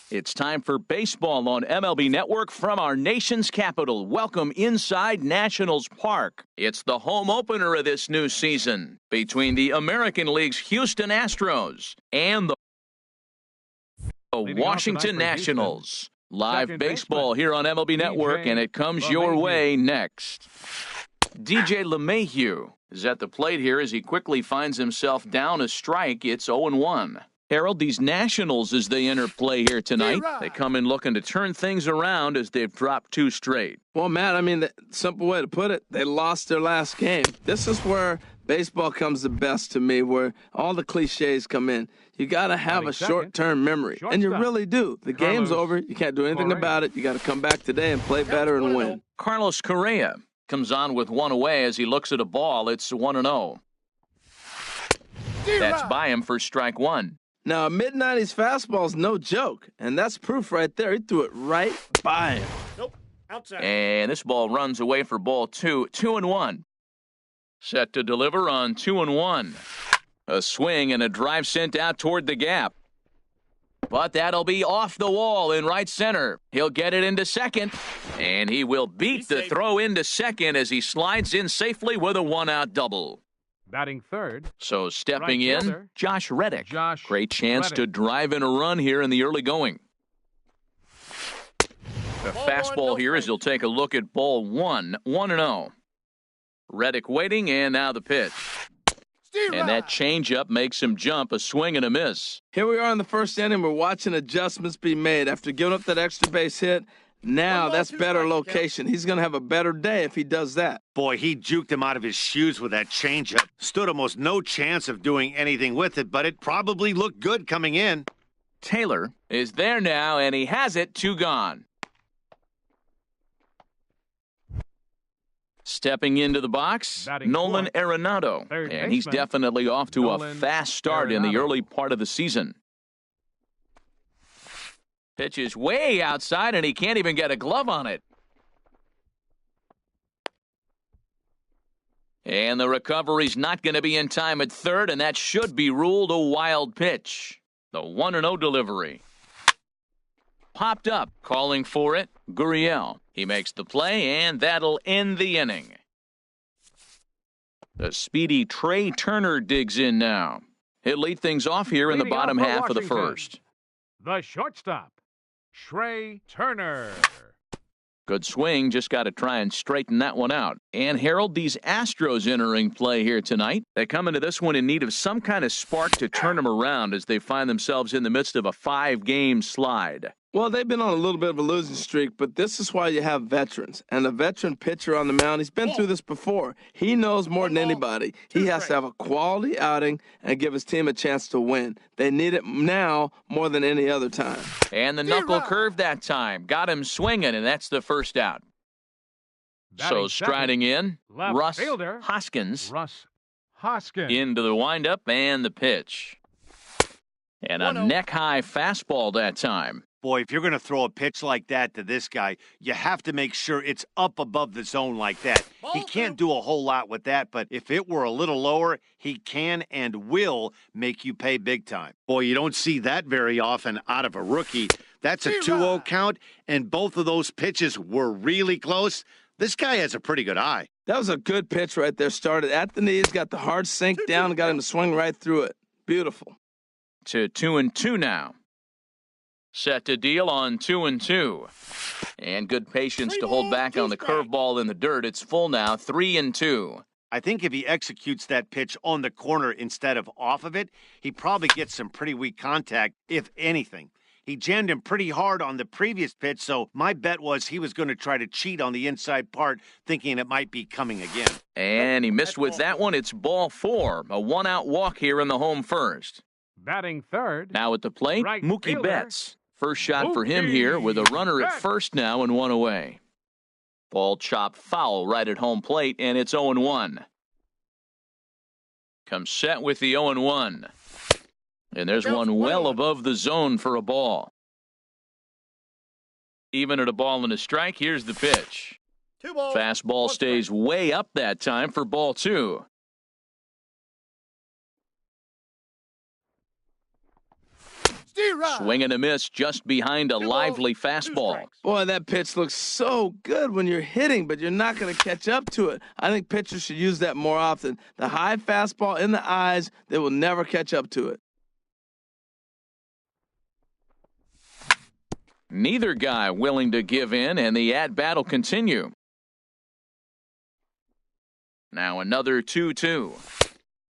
It's time for baseball on MLB Network from our nation's capital. Welcome inside Nationals Park. It's the home opener of this new season between the American League's Houston Astros and the Washington Nationals. Live baseball here on MLB Network, and it comes your way next. DJ LeMahieu is at the plate here as he quickly finds himself down a strike. It's 0-1. Harold, these Nationals, as they enter play here tonight, they come in looking to turn things around as they've dropped 2 straight. Well, Matt, I mean, the simple way to put it, they lost their last game. This is where baseball comes the best to me, where all the cliches come in. You got to have a short-term memory, and you really do. The game's over. You can't do anything about it. You got to come back today and play better and win. Carlos Correa comes on with 1 away as he looks at a ball. It's 1-0. That's by him for strike 1. Now, a mid-90s fastball is no joke, and that's proof right there. He threw it right by him. Nope, outside. And this ball runs away for ball 2. 2-1. Set to deliver on 2-1. A swing and a drive sent out toward the gap. But that'll be off the wall in right center. He'll get it into second, and he will beat the throw into second as he slides in safely with a 1-out double. Batting third. So stepping in, Josh Reddick. Great chance to drive in a run here in the early going. The fastball here as he'll take a look at ball 1. 1-0. Reddick waiting, and now the pitch. And that changeup makes him jump, a swing and a miss. Here we are in the first inning. We're watching adjustments be made. After giving up that extra base hit, now that's better location. He's going to have a better day if he does that. Boy, he juked him out of his shoes with that changeup. Stood almost no chance of doing anything with it, but it probably looked good coming in. Taylor is there now, and he has it. 2 gone. Stepping into the box, Nolan Arenado, and he's definitely off to a fast start in the early part of the season. Pitch is way outside, and he can't even get a glove on it. And the recovery's not going to be in time at third, and that should be ruled a wild pitch. The 1-0 delivery. Popped up, calling for it, Gurriel. He makes the play, and that'll end the inning. The speedy Trey Turner digs in now. He'll lead things off here in the bottom half of the first. The shortstop, Trey Turner. Good swing, just got to try and straighten that one out. And Harold, these Astros entering play here tonight. They come into this one in need of some kind of spark to turn them around as they find themselves in the midst of a 5-game slide. Well, they've been on a little bit of a losing streak, but this is why you have veterans. And a veteran pitcher on the mound, he's been through this before. He knows more than anybody. He has to have a quality outing and give his team a chance to win. They need it now more than any other time. And the knuckle curve that time. Got him swinging, and that's the first out. So striding in, Russ Hoskins. Into the windup and the pitch. And a neck-high fastball that time. Boy, if you're going to throw a pitch like that to this guy, you have to make sure it's up above the zone like that. He can't do a whole lot with that, but if it were a little lower, he can and will make you pay big time. Boy, you don't see that very often out of a rookie. That's a 2-0 count, and both of those pitches were really close. This guy has a pretty good eye. That was a good pitch right there. Started at the knees, got the hard sink down, and got him to swing right through it. Beautiful. To 2-2 now. Set to deal on 2-2. And good patience to hold back on the curveball in the dirt. It's full now, 3-2. I think if he executes that pitch on the corner instead of off of it, he probably gets some pretty weak contact, if anything. He jammed him pretty hard on the previous pitch, so my bet was he was going to try to cheat on the inside part, thinking it might be coming again. And he missed with that one. It's ball 4. A 1-out walk here in the home first. Batting third. Now at the plate, Mookie Betts. First shot for him here with a runner at first now and 1 away. Ball chopped foul right at home plate, and it's 0-1. Comes set with the 0-1. And there's one well above the zone for a ball. Even at a ball and a strike, here's the pitch. Fastball stays way up that time for ball 2. Swing and a miss just behind a lively fastball. Boy, that pitch looks so good when you're hitting, but you're not going to catch up to it. I think pitchers should use that more often. The high fastball in the eyes, they will never catch up to it. Neither guy willing to give in, and the at-bat will continue. Now another 2-2.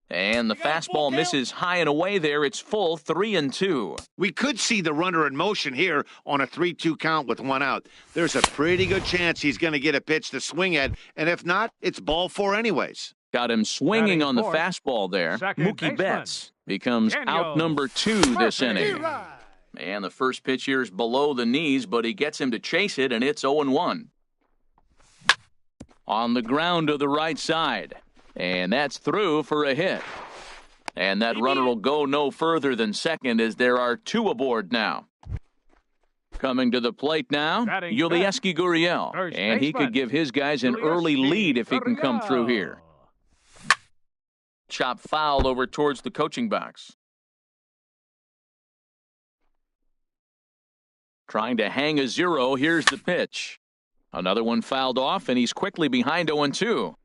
And the fastball misses high and away there. It's full 3-2. We could see the runner in motion here on a 3-2 count with one out. There's a pretty good chance he's going to get a pitch to swing at, and if not, it's ball 4 anyways. Got him swinging on the fourth, fastball there. second Mookie baseman, Betts becomes Daniel out number 2 this Murphy. inning. And the first pitch here is below the knees, but he gets him to chase it, and it's 0-1. On the ground to the right side. And that's through for a hit. And that runner will go no further than second as there are 2 aboard now. Coming to the plate now, Batting Yulieski Gurriel. First And he baseman, could give his guys an early Yulieski lead if he can come through Gurriel. here. Chop foul over towards the coaching box. Trying to hang a 0. Here's the pitch. Another one fouled off, and he's quickly behind 0-2.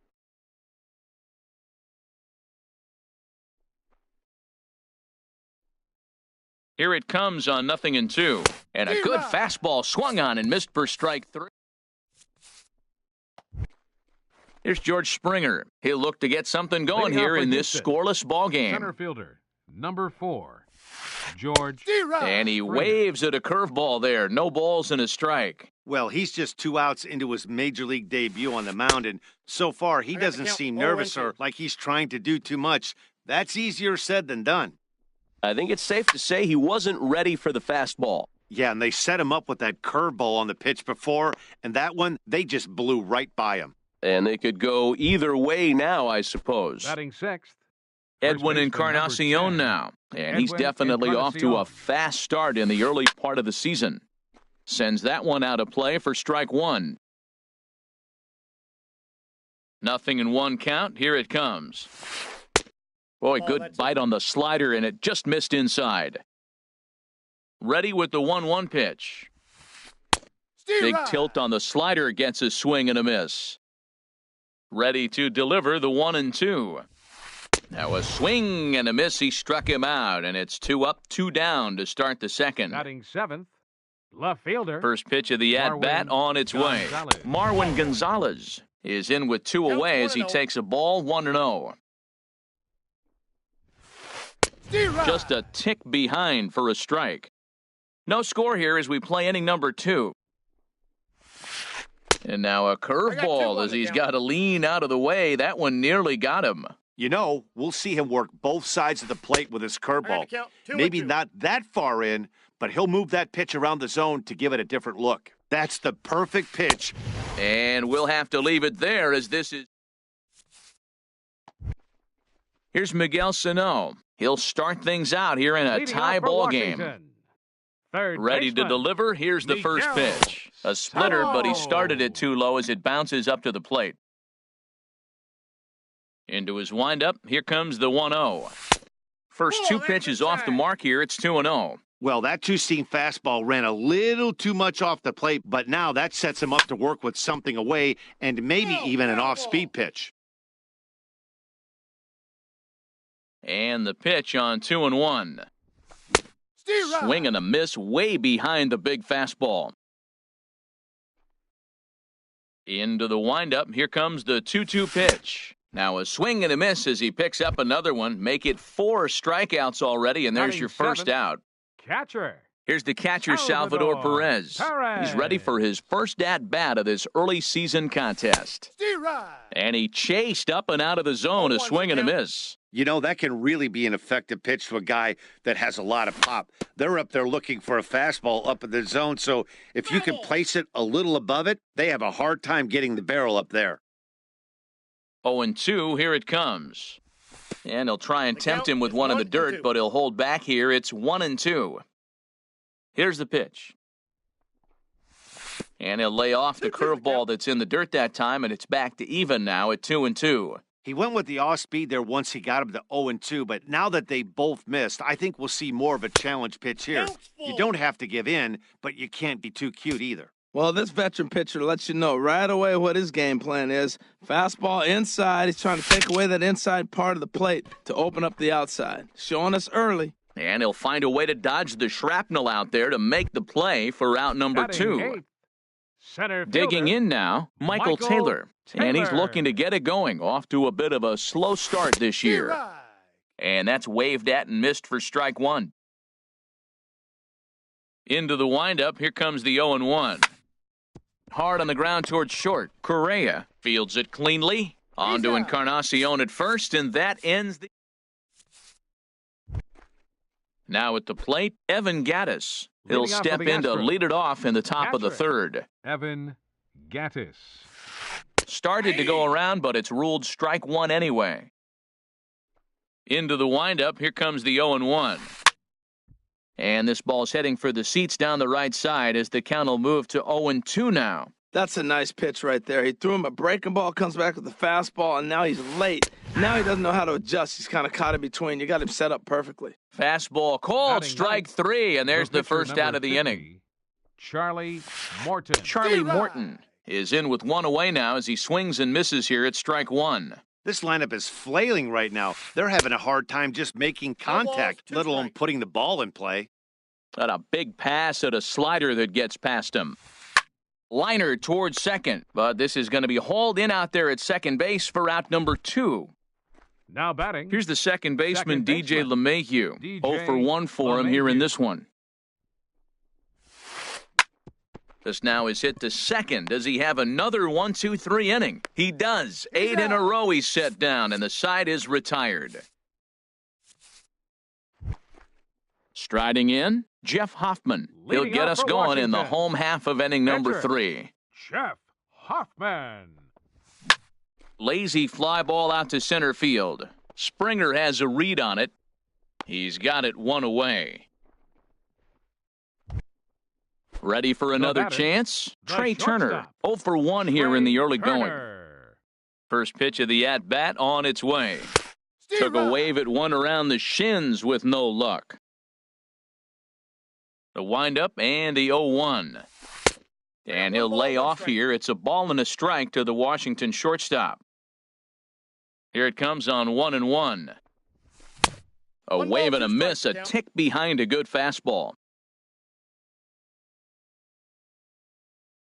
Here it comes on 0-2. And a good fastball swung on and missed for strike 3. Here's George Springer. He'll look to get something going Leading here off in for this Houston, scoreless ball game. Center fielder, number 4, George. And he Springer. waves at a curveball there. No balls and a strike. Well, he's just 2 outs into his major league debut on the mound, and so far he doesn't seem nervous or like he's trying to do too much. That's easier said than done. I think it's safe to say he wasn't ready for the fastball. Yeah, and they set him up with that curveball on the pitch before, and that one, they just blew right by him. And they could go either way now, I suppose. Batting 6th. Edwin baseman, Encarnacion number 10. now. And he's Edwin definitely off to a Encarnacion. fast start in the early part of the season. Sends that one out of play for strike 1. 0-1 count. Here it comes. Boy, good bite on the slider, and it just missed inside. Ready with the 1-1 pitch. Big tilt on the slider, gets a swing and a miss. Ready to deliver the 1-2. Now a swing and a miss. He struck him out, and it's 2 up, 2 down to start the second. Batting 7th, left fielder. First pitch of the at-bat Marwin on its way. Gonzalez. Marwin Gonzalez is in with 2 away as he takes a ball 1-0. Just a tick behind for a strike. No score here as we play inning number 2. And now a curveball as he's got to lean out of the way. That one nearly got him. You know, we'll see him work both sides of the plate with his curveball. Maybe not that far in, but he'll move that pitch around the zone to give it a different look. That's the perfect pitch. And we'll have to leave it there as this is. Here's Miguel Sano. He'll start things out here in a Leading tie off for ball Washington, game. Third Ready to baseman, deliver. Here's the first Miguel pitch. A splitter, but he started it too low as it bounces up to the plate. Into his windup. Here comes the 1-0. First 2 pitches off the mark here. It's 2-0. Well, that 2-seam fastball ran a little too much off the plate, but now that sets him up to work with something away and maybe even an off-speed pitch. And the pitch on 2-1. Swing and a miss way behind the big fastball. Into the windup. Here comes the 2-2 pitch. Now a swing and a miss as he picks up another one. Make it 4 strikeouts already, and there's Batting your first 7th. out. Catcher. Here's the catcher, Salvador Perez. He's ready for his first at-bat of this early season contest. And he chased up and out of the zone, a swing and a miss. You know, that can really be an effective pitch to a guy that has a lot of pop. They're up there looking for a fastball up in the zone, so if you can place it a little above it, they have a hard time getting the barrel up there. 0-2, here it comes. And he'll try and tempt him with one in the dirt, but he'll hold back here. It's 1-2. Here's the pitch. And he'll lay off the curveball that's in the dirt that time, and it's back to even now at 2-2. He went with the off speed there once he got him to 0-2, but now that they both missed, I think we'll see more of a challenge pitch here. You don't have to give in, but you can't be too cute either. Well, this veteran pitcher lets you know right away what his game plan is. Fastball inside. He's trying to take away that inside part of the plate to open up the outside. Showing us early. And he'll find a way to dodge the shrapnel out there to make the play for route number Batting 2. eighth, center Digging fielder, in now, Michael Taylor. And he's looking to get it going. Off to a bit of a slow start this year. And that's waved at and missed for strike 1. Into the windup, here comes the 0-1. Hard on the ground towards short. Correa fields it cleanly. On to Encarnacion at first, and that ends the... Now at the plate, Evan Gattis. He'll Leading off step for the in to Astros. lead it off in the top of the Patrick. third. Evan Gattis. Started to go around, but it's ruled strike 1 anyway. Into the windup, here comes the 0-1. And this ball's heading for the seats down the right side as the count will move to 0-2 now. That's a nice pitch right there. He threw him a breaking ball, comes back with the fastball, and now he's late. Now he doesn't know how to adjust. He's kind of caught in between. You got him set up perfectly. Fastball called, Batting strike ninth. 3, and there's the Pitcher first number out of the 50, inning. Charlie Morton. Charlie Morton is in with 1 away now as he swings and misses here at strike 1. This lineup is flailing right now. They're having a hard time just making contact, let alone putting the ball in play. Got a big pass at a slider that gets past him. Liner towards second, but this is going to be hauled in out there at second base for out number 2. Now batting. Here's the second baseman, DJ baseman, LeMahieu. DJ 0 for 1 for him here in LeMahieu. this one. This now is hit to second. Does he have another 1-2-3 inning? He does. 8 in a row he's set down, and the side is retired. Striding in, Jeff Hoffman. He'll Leading get off us for going in the Washington. home half of inning number Pitcher. 3. Jeff Hoffman. Lazy fly ball out to center field. Springer has a read on it. He's got it 1 away. Ready for another batter, chance? the Trey Turner. shortstop. 0 for 1 here in the early going. Turner. First pitch of the at-bat on its way. Took a wave at one around the shins with no luck. The windup and the 0-1. And he'll lay off here. It's a ball and a strike to the Washington shortstop. Here it comes on 1-1. A wave and a miss, a tick behind a good fastball.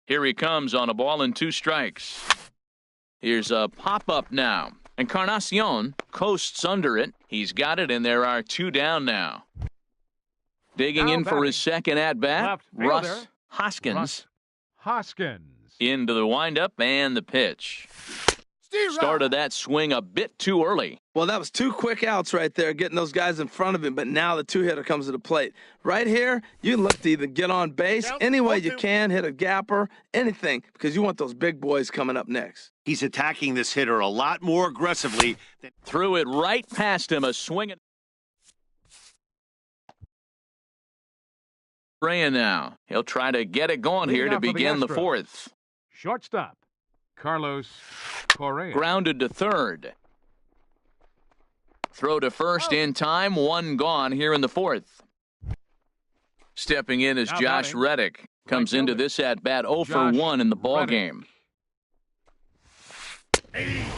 Here he comes on a ball and 2 strikes. Here's a pop-up now. Encarnacion coasts under it. He's got it, and there are 2 down now. Digging Now in for his second at-bat, Left fielder, Russ Hoskins. Russ Hoskins. Into the windup and the pitch. Started that swing a bit too early. Well, that was 2 quick outs right there, getting those guys in front of him, but now the 2-hitter comes to the plate. Right here, you look to either get on base any way you can, hit a gapper, anything, because you want those big boys coming up next. He's attacking this hitter a lot more aggressively than Threw it right past him, a swing. Correa now. He'll try to get it going here Leading to off for the begin the Astros. 4th. Shortstop. Carlos Correa. Grounded to third. Throw to first in time. 1 gone here in the 4th. Stepping in is Now Josh batting. Reddick. Comes Right into fielder. this at-bat 0 for Josh 1 in the ball Reddick. game.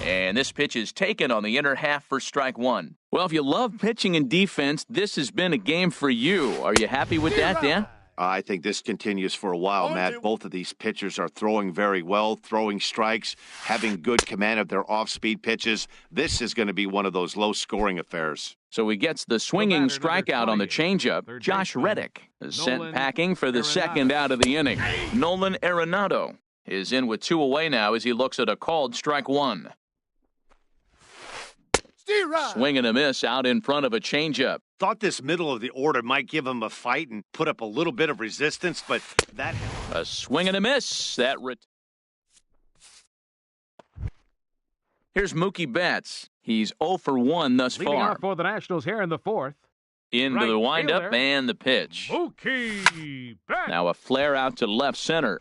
And this pitch is taken on the inner half for strike 1. Well, if you love pitching and defense, this has been a game for you. Are you happy with that, Dan? I think this continues for a while, Matt. Both of these pitchers are throwing very well, throwing strikes, having good command of their off-speed pitches. This is going to be one of those low-scoring affairs. So he gets the swinging batter, number strikeout on the 20, changeup. third Josh baseman, Reddick is sent Nolan packing for the Arenado. second out of the inning. Nolan Arenado is in with 2 away now as he looks at a called strike 1. Swing and a miss out in front of a changeup. Thought this middle of the order might give him a fight and put up a little bit of resistance, but that... A swing and a miss. Here's Mookie Betts. He's 0 for 1 thus Leading far. off for the Nationals here in the 4th. Into right the windup fielder. and the pitch. Mookie Betts. Now a flare out to left center.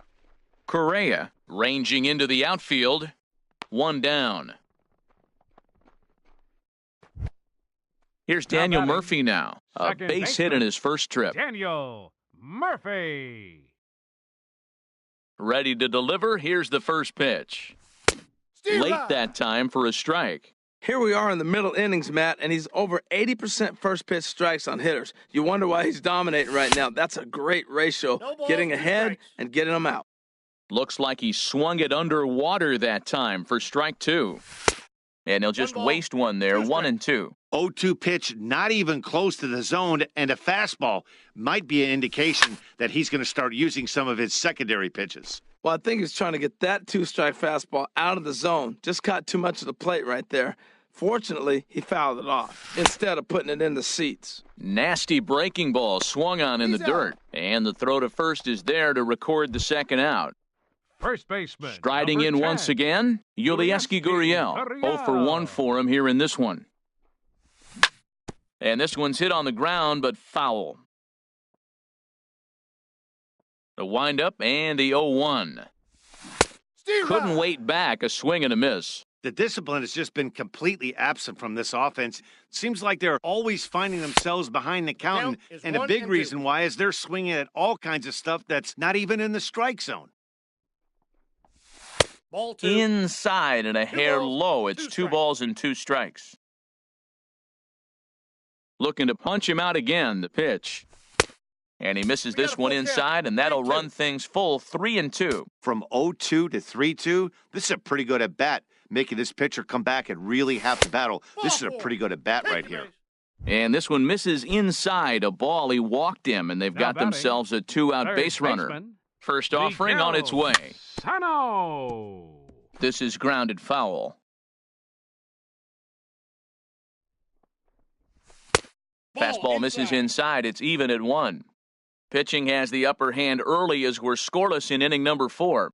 Correa ranging into the outfield. 1 down. Here's Daniel batting, Murphy now. A second base hit in his first trip. Daniel Murphy. Ready to deliver. Here's the first pitch. Late that time for a strike. Here we are in the middle innings, Matt, and he's over 80% first pitch strikes on hitters. You wonder why he's dominating right now. That's a great ratio, getting ahead and getting them out. Looks like he swung it underwater that time for strike two. And he'll just waste one there, 1-2. 0-2 pitch, not even close to the zone, and a fastball might be an indication that he's going to start using some of his secondary pitches. Well, I think he's trying to get that two-strike fastball out of the zone. Just caught too much of the plate right there. Fortunately, he fouled it off instead of putting it in the seats. Nasty breaking ball swung on in the dirt. And the throw to first is there to record the second out. First baseman. Striding in 10. once again, Yulieski Gurriel. 0 for 1 for him here in this one. And this one's hit on the ground, but foul. The windup and the 0-1. Couldn't wait back, a swing and a miss. The discipline has just been completely absent from this offense. Seems like they're always finding themselves behind the count, and a big reason why is they're swinging at all kinds of stuff that's not even in the strike zone. Ball two. Inside and a hair low. It's 2 balls and 2 strikes. Looking to punch him out again, the pitch. And he misses this one inside, and that'll run things full 3-2. From 0-2 to 3-2, this is a pretty good at bat, making this pitcher come back and really have to battle. This is a pretty good at bat right here. And this one misses inside, a ball he walked him, and they've got themselves a 2-out base runner. First offering on its way. Sano. This is grounded foul. Fastball misses inside. It's even at 1. Pitching has the upper hand early as we're scoreless in inning number 4.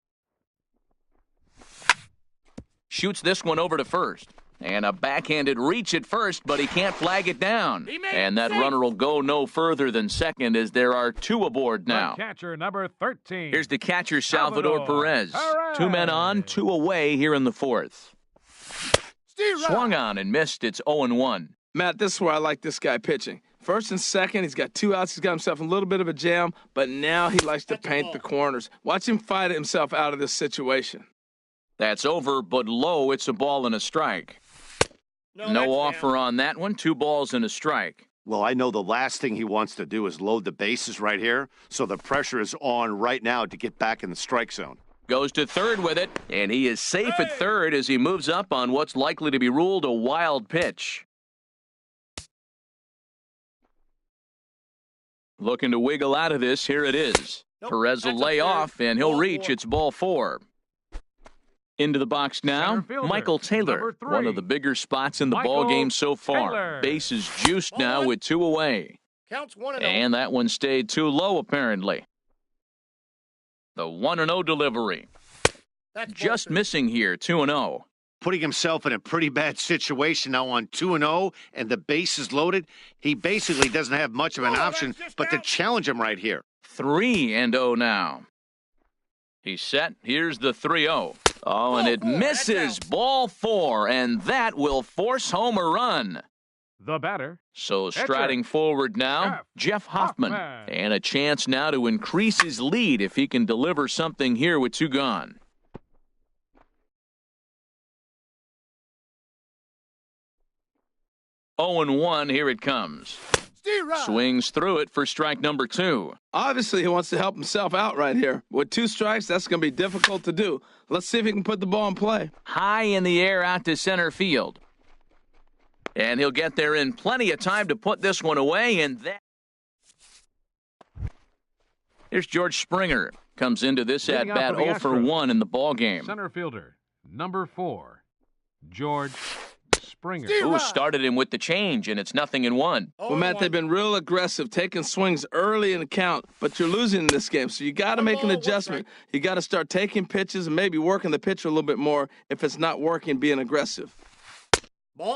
Shoots this one over to first. And a backhanded reach at first, but he can't flag it down. And that runner will go no further than second as there are 2 aboard now. The catcher number 13. Here's the catcher, Salvador Perez. 2 men on, 2 away here in the 4th. Swung on and missed. It's 0-1. Matt, this is where I like this guy pitching. First and second, he's got 2 outs. He's got himself a little bit of a jam, but now he likes to paint the corners. Watch him fight himself out of this situation. That's over, but low. It's a ball and a strike. No offer on that one. 2 balls and a strike. Well, I know the last thing he wants to do is load the bases right here, so the pressure is on right now to get back in the strike zone. Goes to third with it, and he is safe at third as he moves up on what's likely to be ruled a wild pitch. Looking to wiggle out of this. Here it is. Perez will lay off, and he'll reach. It's ball 4. Into the box now, Michael Taylor, one of the bigger spots in the ball game so far. Base is juiced now with 2 away. Counts 1-0. And that one stayed too low, apparently. The 1-0 delivery. Just missing here, 2-0. Putting himself in a pretty bad situation now on 2-0, and the base is loaded. He basically doesn't have much of an option but to challenge him right here. 3-0 now. He's set. Here's the 3-0. Oh, and it misses. Ball 4, and that will force home a run. The batter. So striding forward now, Jeff Hoffman. And a chance now to increase his lead if he can deliver something here with 2 gone. Oh, and 1, here it comes. Swings through it for strike number 2. Obviously, he wants to help himself out right here. With 2 strikes, that's going to be difficult to do. Let's see if he can put the ball in play. High in the air out to center field. And he'll get there in plenty of time to put this one away. And that. Here's George Springer. Comes into this at bat 0 for 1 in the ball game. Center fielder, number 4, George Springer. Ooh, started him with the change, and it's 0-1. Well, Matt, they've been real aggressive, taking swings early in the count, but you're losing in this game, so you got to make an adjustment. You got to start taking pitches and maybe working the pitcher a little bit more if it's not working, being aggressive.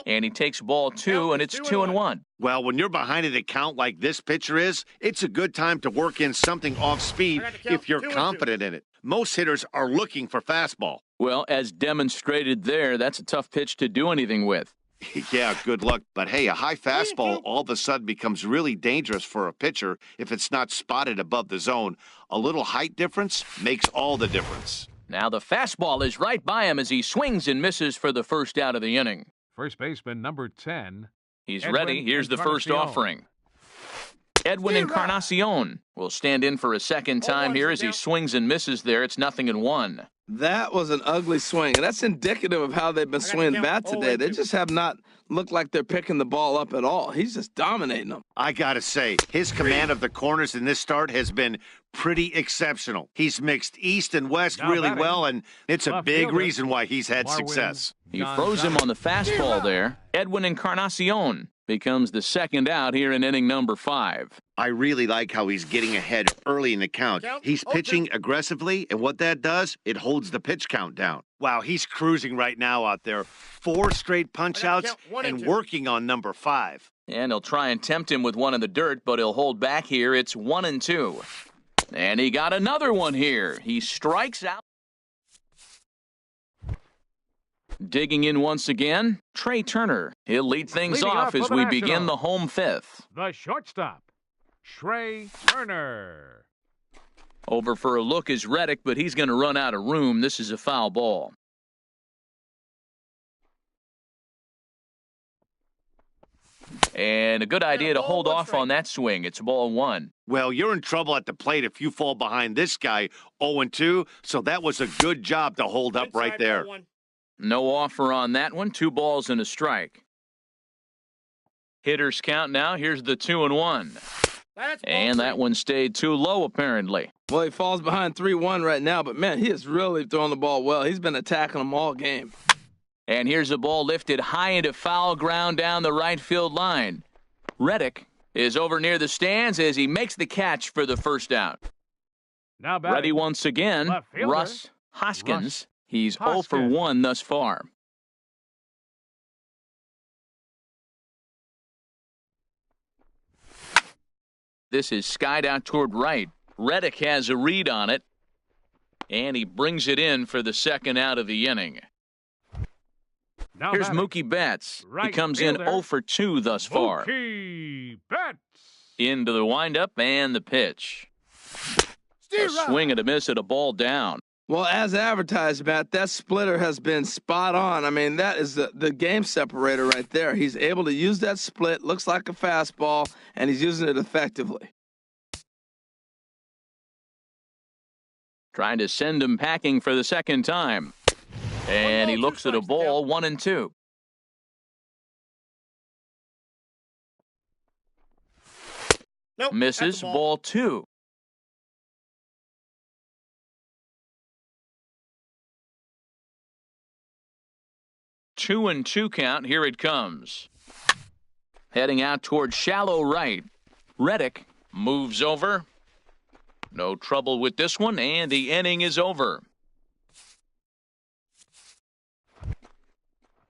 And he takes ball 2, and it's 2-1. Well, when you're behind an account like this pitcher is, it's a good time to work in something off speed if you're confident in it. Most hitters are looking for fastball. Well, as demonstrated there, that's a tough pitch to do anything with. Yeah, good luck. But hey, a high fastball all of a sudden becomes really dangerous for a pitcher if it's not spotted above the zone. A little height difference makes all the difference. Now the fastball is right by him as he swings and misses for the first out of the inning. First baseman number 10. He's Edwin ready. Here's the first Encarnacion. offering. Edwin Encarnacion will stand in for a second time here as he swings and misses there. It's 0-1. That was an ugly swing, and that's indicative of how they've been swinging bat today. They just have not looked like they're picking the ball up at all. He's just dominating them. I gotta say, his command of the corners in this start has been pretty exceptional. He's mixed east and west Now really batting, well, and it's a left big fielder, reason why he's had Marwin success. He froze him on the fastball there. Edwin Encarnacion becomes the second out here in inning number 5. I really like how he's getting ahead early in the count. He's pitching aggressively, and what that does, it holds the pitch count down. Wow, he's cruising right now out there. 4 straight punch-outs and working on number 5. And he'll try and tempt him with one in the dirt, but he'll hold back here. It's 1-2. And he got another one here. He strikes out. Digging in once again, Trey Turner. He'll lead things Leading off off as for the we Nationals. begin the home 5th. The shortstop, Trey Turner. Over for a look is Reddick, but he's going to run out of room. This is a foul ball. And a good idea to hold off on that swing. It's ball 1. Well, you're in trouble at the plate if you fall behind this guy 0-2, so that was a good job to hold up right there. No offer on that one. 2 balls and a strike. Hitters count now. Here's the 2-1. And that one stayed too low, apparently. Well, he falls behind 3-1 right now, but, man, he is really throwing the ball well. He's been attacking them all game. And here's a ball lifted high into foul ground down the right field line. Reddick is over near the stands as he makes the catch for the first out. Now batting, Ready once again, left fielder, Russ Hoskins. Russ He's 0 for Hoskins. 1 thus far. This is skied out toward right. Reddick has a read on it, and he brings it in for the second out of the inning. Now Here's batting, Mookie Betts. He right comes in fielder, 0 for 2 thus far. Mookie Betts. Into the windup and the pitch. A swing and a miss at a ball down. Well, as advertised, Matt, that splitter has been spot on. I mean, that is the game separator right there. He's able to use that split, looks like a fastball, and he's using it effectively. Trying to send him packing for the second time. And he looks at a ball, 1-2. Nope, Misses, ball 2. Two and 2 count. Here it comes. Heading out toward shallow right. Reddick moves over. No trouble with this one, and the inning is over.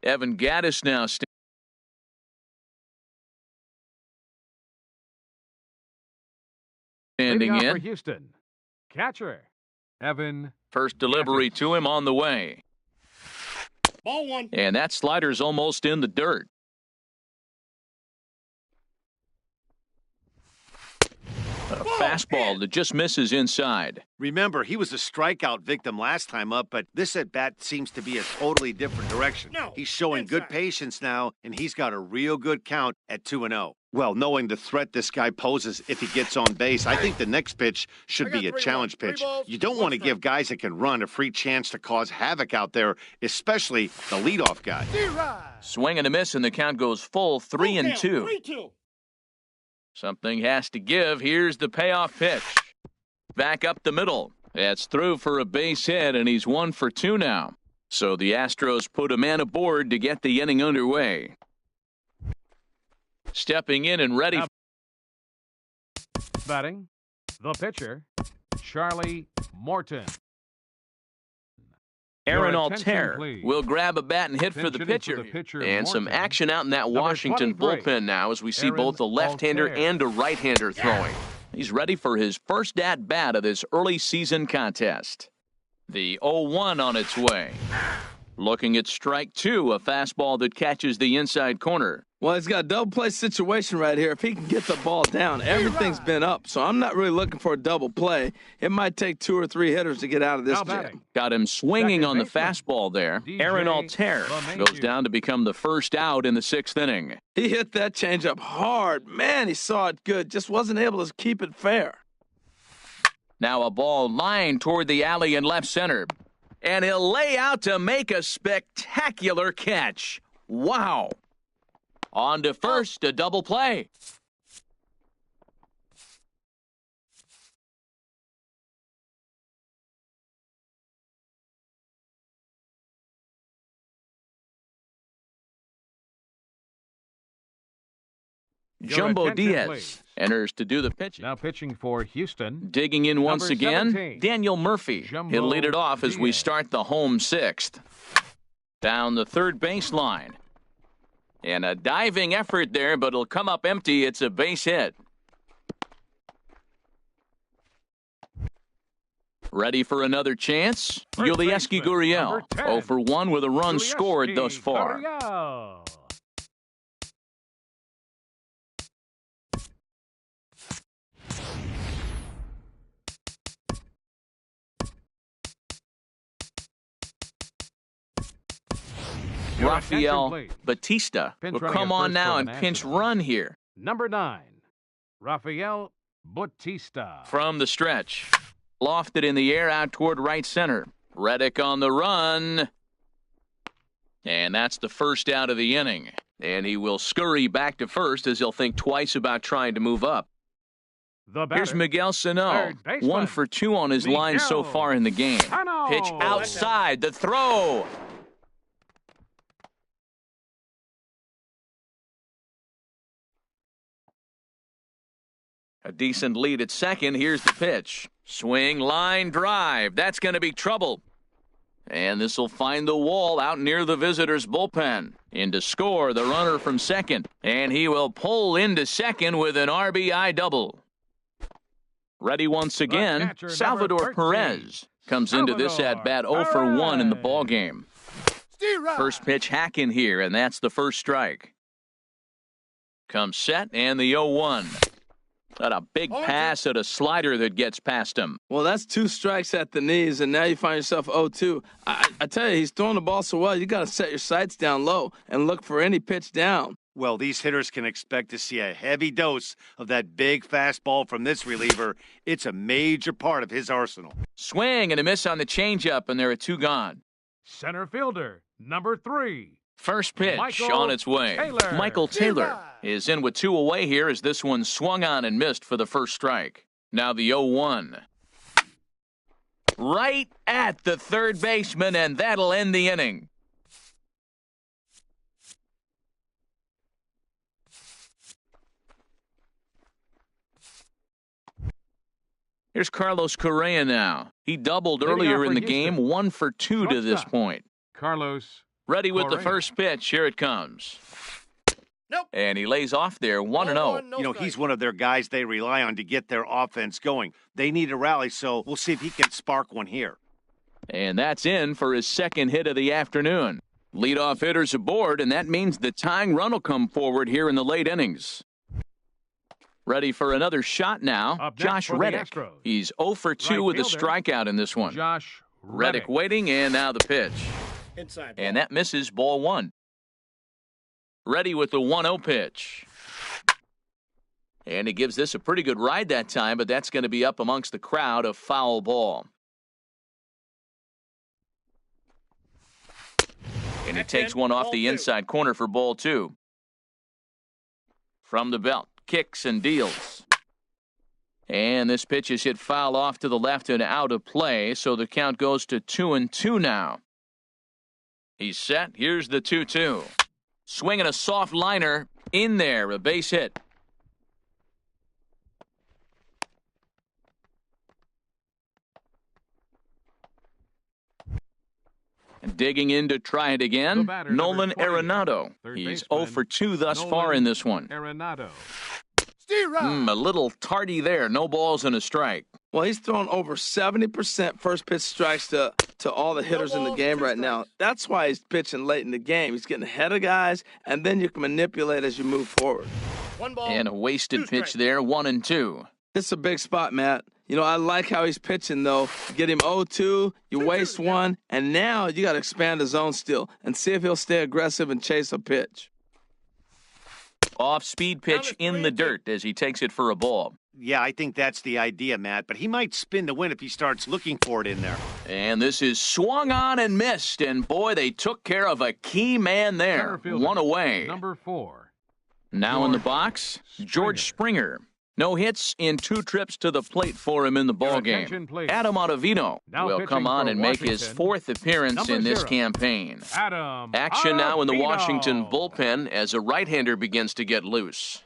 Evan Gattis now standing Leading off for in. Houston, catcher, Evan. First delivery to him on the way. Ball 1. And that slider's almost in the dirt. A fastball that just misses inside. Remember, he was a strikeout victim last time up, but this at-bat seems to be a totally different direction. No, He's showing good inside. patience now, and he's got a real good count at 2-0. Well, knowing the threat this guy poses if he gets on base, I think the next pitch should I got be a 3 challenge balls, 3 pitch. balls, You don't 1 want to strike. give guys that can run a free chance to cause havoc out there, especially the leadoff guy. Swing and a miss, and the count goes full 3-2. 3-2. Something has to give. Here's the payoff pitch. Back up the middle. That's through for a base hit, and he's 1 for 2 now. So the Astros put a man aboard to get the inning underway. Stepping in and ready. Now batting, the pitcher, Charlie Morton. Aaron Your attention, Altair please. will grab a bat and hit for the Attention is for pitcher. the pitcher, And some Morton. action out in that Number Washington 23, bullpen now as we see Aaron both a left-hander Altair. and a right-hander throwing. He's ready for his first at-bat of this early season contest. The 0-1 on its way. Looking at strike two, a fastball that catches the inside corner. Well, he's got a double play situation right here. If he can get the ball down, everything's been up. So I'm not really looking for a double play. It might take 2 or 3 hitters to get out of this jam. Got him swinging Second on the baseman, fastball there. DJ Aaron Altair goes down to become the first out in the 6th inning. He hit that changeup hard. Man, he saw it good. Just wasn't able to keep it fair. Now a ball lined toward the alley in left center. And he'll lay out to make a spectacular catch. Wow. On to first, a double play. Jumbo attention, Diaz please. enters to do the pitching. Now pitching for Houston. Digging in once Number again, 17, Daniel Murphy. Jumbo He'll lead it off as we Diaz. start the home 6th. Down the third baseline. And a diving effort there, but it'll come up empty. It's a base hit. Ready for another chance? First Yulieski baseman, Gurriel. number 10, 0 for 1 with a run Yulieski scored thus far. Gurriel. Your Rafael attention, please. Batista Pinch will running come at on first now for and the pinch Nationals. run here. Number 9, Rafael Bautista. From the stretch. Lofted in the air out toward right center. Reddick on the run. And that's the first out of the inning. And he will scurry back to first as he'll think twice about trying to move up. The batter, Here's Miguel Sano. third baseman, 1 for 2 on his line so Miguel far in the game. Sano. Pitch outside. The throw. A decent lead at second. Here's the pitch. Swing, line, drive. That's going to be trouble. And this will find the wall out near the visitors' bullpen. In to score, the runner from second. And he will pull into second with an RBI double. Ready once again, catcher, number Salvador 13, Perez comes into this Salvador at-bat 0 for 1 in the Perez. ballgame. First pitch hack in here, and that's the first strike. Comes set, and the 0-1. Got a big pass at a slider that gets past him. Well, that's 2 strikes at the knees, and now you find yourself 0-2. I tell you, he's throwing the ball so well, you got to set your sights down low and look for any pitch down. Well, these hitters can expect to see a heavy dose of that big fastball from this reliever. It's a major part of his arsenal. Swing and a miss on the changeup, and there are 2 gone. Center fielder, number 3. First pitch Michael on its way. Taylor. Michael Taylor is in with 2 away here as this one swung on and missed for the first strike. Now the 0-1. Right at the third baseman, and that'll end the inning. Here's Carlos Correa now. He doubled Leading earlier off in for the game, Houston. 1 for 2 to this Shortstop. point. Carlos Ready with the Correa. first pitch. Here it comes. Nope. And he lays off there 1-0. No You know, he's one of their guys they rely on to get their offense going. They need a rally, so we'll see if he can spark one here. And that's in for his second hit of the afternoon. Leadoff hitters aboard, and that means the tying run will come forward here in the late innings. Ready for another shot now, Up next Josh for the Reddick. Astros. He's 0 for 2 Right with a fielder, strikeout in this one. Josh Reddick Reddick. waiting, and now the pitch. Inside. And that misses ball 1. Ready with the 1-0 pitch. And he gives this a pretty good ride that time, but that's going to be up amongst the crowd, a foul ball. And he takes one off the inside corner for ball 2. From the belt, kicks and deals. And this pitch is hit foul off to the left and out of play, so the count goes to 2-2 now. He's set. Here's the 2-2. Swinging a soft liner in there, a base hit. And digging in to try it The again, batter, Nolan number 20, Arenado. third He's baseman, 0 for 2 thus far Nolan in this one. Arenado. A little tardy there. No balls and a strike. Well, he's throwing over 70% first pitch strikes to all the hitters in the game right now. That's why he's pitching late in the game. He's getting ahead of guys, and then you can manipulate as you move forward. 1 ball. And a wasted pitch there, 1-2. This is a big spot, Matt. You know, I like how he's pitching, though. Get him 0-2, you waste one, and now you got to expand the zone still and see if he'll stay aggressive and chase a pitch. Off-speed pitch in the dirt as he takes it for a ball. Yeah, I think that's the idea, Matt, but he might spin the win if he starts looking for it in there. And this is swung on and missed, and boy, they took care of a key man there. One away. Number 4. Now in the box, George Springer. No hits in 2 trips to the plate for him in the ballgame. Adam Ottavino will come on and make his 4th appearance in this campaign. Action now in the Washington bullpen as a right-hander begins to get loose.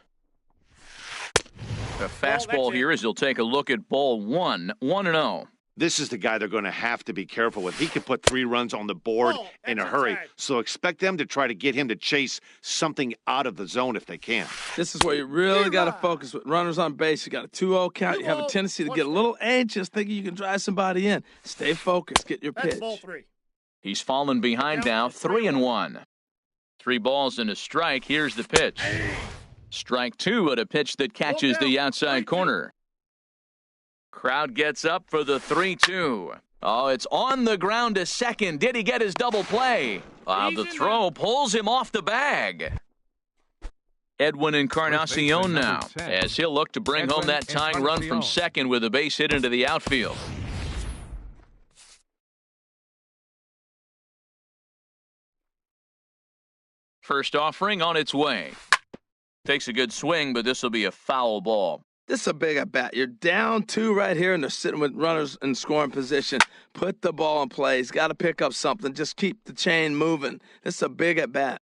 A fastball here as he'll take a look at ball 1, 1-0. This is the guy they're going to have to be careful with. He could put 3 runs on the board in a hurry. So expect them to try to get him to chase something out of the zone if they can. This is where you really got to focus with runners on base. You got a 2-0 count. You have a tendency to get a little anxious thinking you can drive somebody in. Stay focused. Get your pitch. Ball 3. He's fallen behind now, 3-1. 3 balls and a strike. Here's the pitch. Strike 2 at a pitch that catches the outside corner. Crowd gets up for the 3-2. Oh, it's on the ground to second. Did he get his double play? The throw pulls him off the bag. Edwin Encarnacion now, as he'll look to bring home that tying run from second with a base hit into the outfield. First offering on its way. Takes a good swing, but this will be a foul ball. This is a big at-bat. You're down 2 right here, and they're sitting with runners in scoring position. Put the ball in play. He's got to pick up something. Just keep the chain moving. This is a big at-bat.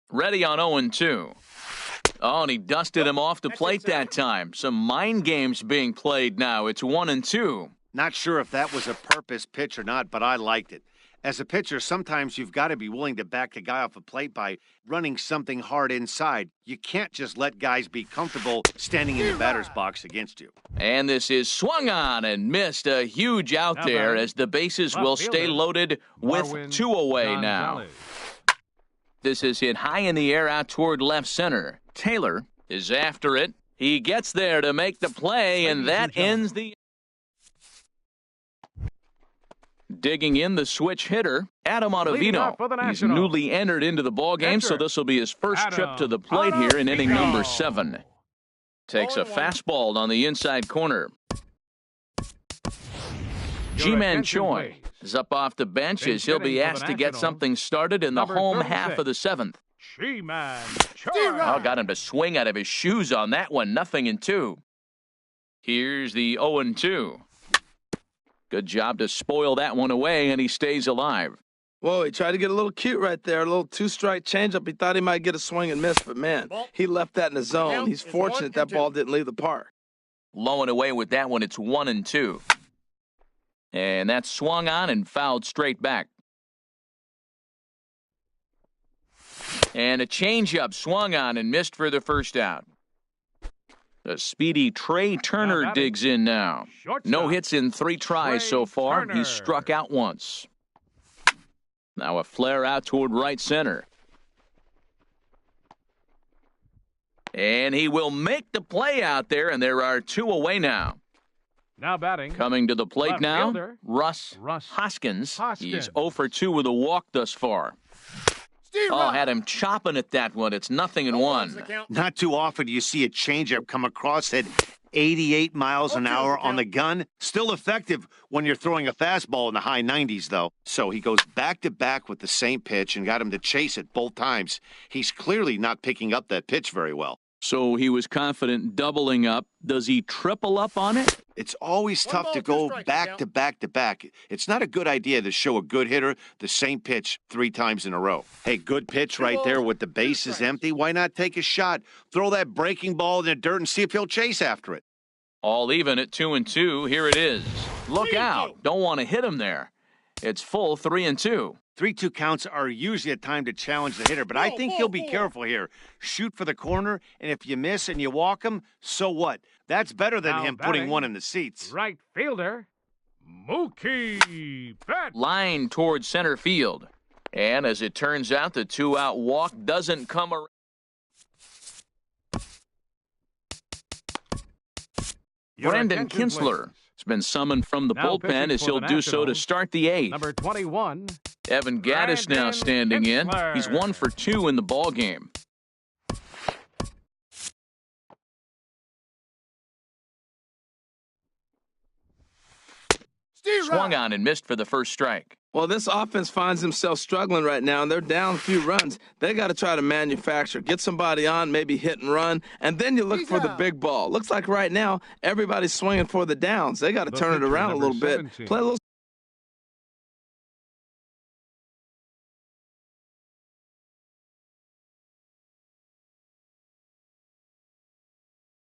Ready on 0-2. Oh, and he dusted him off the plate that time. Some mind games being played now. It's 1-2. Not sure if that was a purpose pitch or not, but I liked it. As a pitcher, sometimes you've got to be willing to back the guy off a plate by running something hard inside. You can't just let guys be comfortable standing in the batter's box against you. And this is swung on and missed. A huge out there as the bases will stay loaded with 2 away now. This is hit high in the air out toward left center. Taylor is after it. He gets there to make the play, and that ends the... Digging in the switch hitter, Adam Ottavino. He's newly entered into the ballgame, so this will be his first trip to the plate here in inning number 7. Takes a fastball on the inside corner. Ji-Man Choi is up off the bench as he'll be asked to get something started in the home half of the 7th. Ji-Man Choi. Oh, got him to swing out of his shoes on that one. 0-2. Here's the 0-2. Good job to spoil that one away, and he stays alive. Whoa, he tried to get a little cute right there. A little 2-strike changeup. He thought he might get a swing and miss, but, man, he left that in the zone. He's fortunate that ball didn't leave the park. Low and away with that one. It's 1-2. And that's swung on and fouled straight back. And a changeup swung on and missed for the first out. The speedy Trey Turner digs in now. No hits in 3 tries so far. He's struck out once. Now a flare out toward right center. And he will make the play out there, and there are 2 away now. Now batting. Coming to the plate left now, fielder, Russ Hoskins. He's 0 for 2 with a walk thus far. Had him chopping at that one. It's 0-1. Not too often do you see a changeup come across at 88 miles an hour on the gun. Still effective when you're throwing a fastball in the high 90s, though. So he goes back-to-back with the same pitch and got him to chase it both times. He's clearly not picking up that pitch very well. So he was confident doubling up. Does he triple up on it? It's always tough to go back-to-back. It's not a good idea to show a good hitter the same pitch 3 times in a row. Hey, good pitch right there with the bases empty. Why not take a shot? Throw that breaking ball in the dirt and see if he'll chase after it. All even at 2-2. Here it is. Look out. Don't want to hit him there. It's full 3-2. 3-2 counts are usually a time to challenge the hitter, but I think he'll be careful here. Shoot for the corner, and if you miss and you walk him, so what? That's better than Now him putting batting, one in the seats. Right fielder, Mookie Betts. Line towards center field. And as it turns out, the 2-out walk doesn't come around. Your Brandon attention, Kinsler please. has been summoned from the Now bullpen pitching as for he'll the do so to Nationals, start the 8th. Number 21. Evan Gattis now Brandon standing in. Kinsler. He's 1 for 2 in the ball game. Swung on and missed for the first strike. Well, this offense finds themselves struggling right now, and they're down a few runs. They got to try to manufacture, get somebody on, maybe hit and run, and then you look for the big ball. Looks like right now everybody's swinging for the downs. They got to turn it pitcher, around a number little bit. 17. Play a little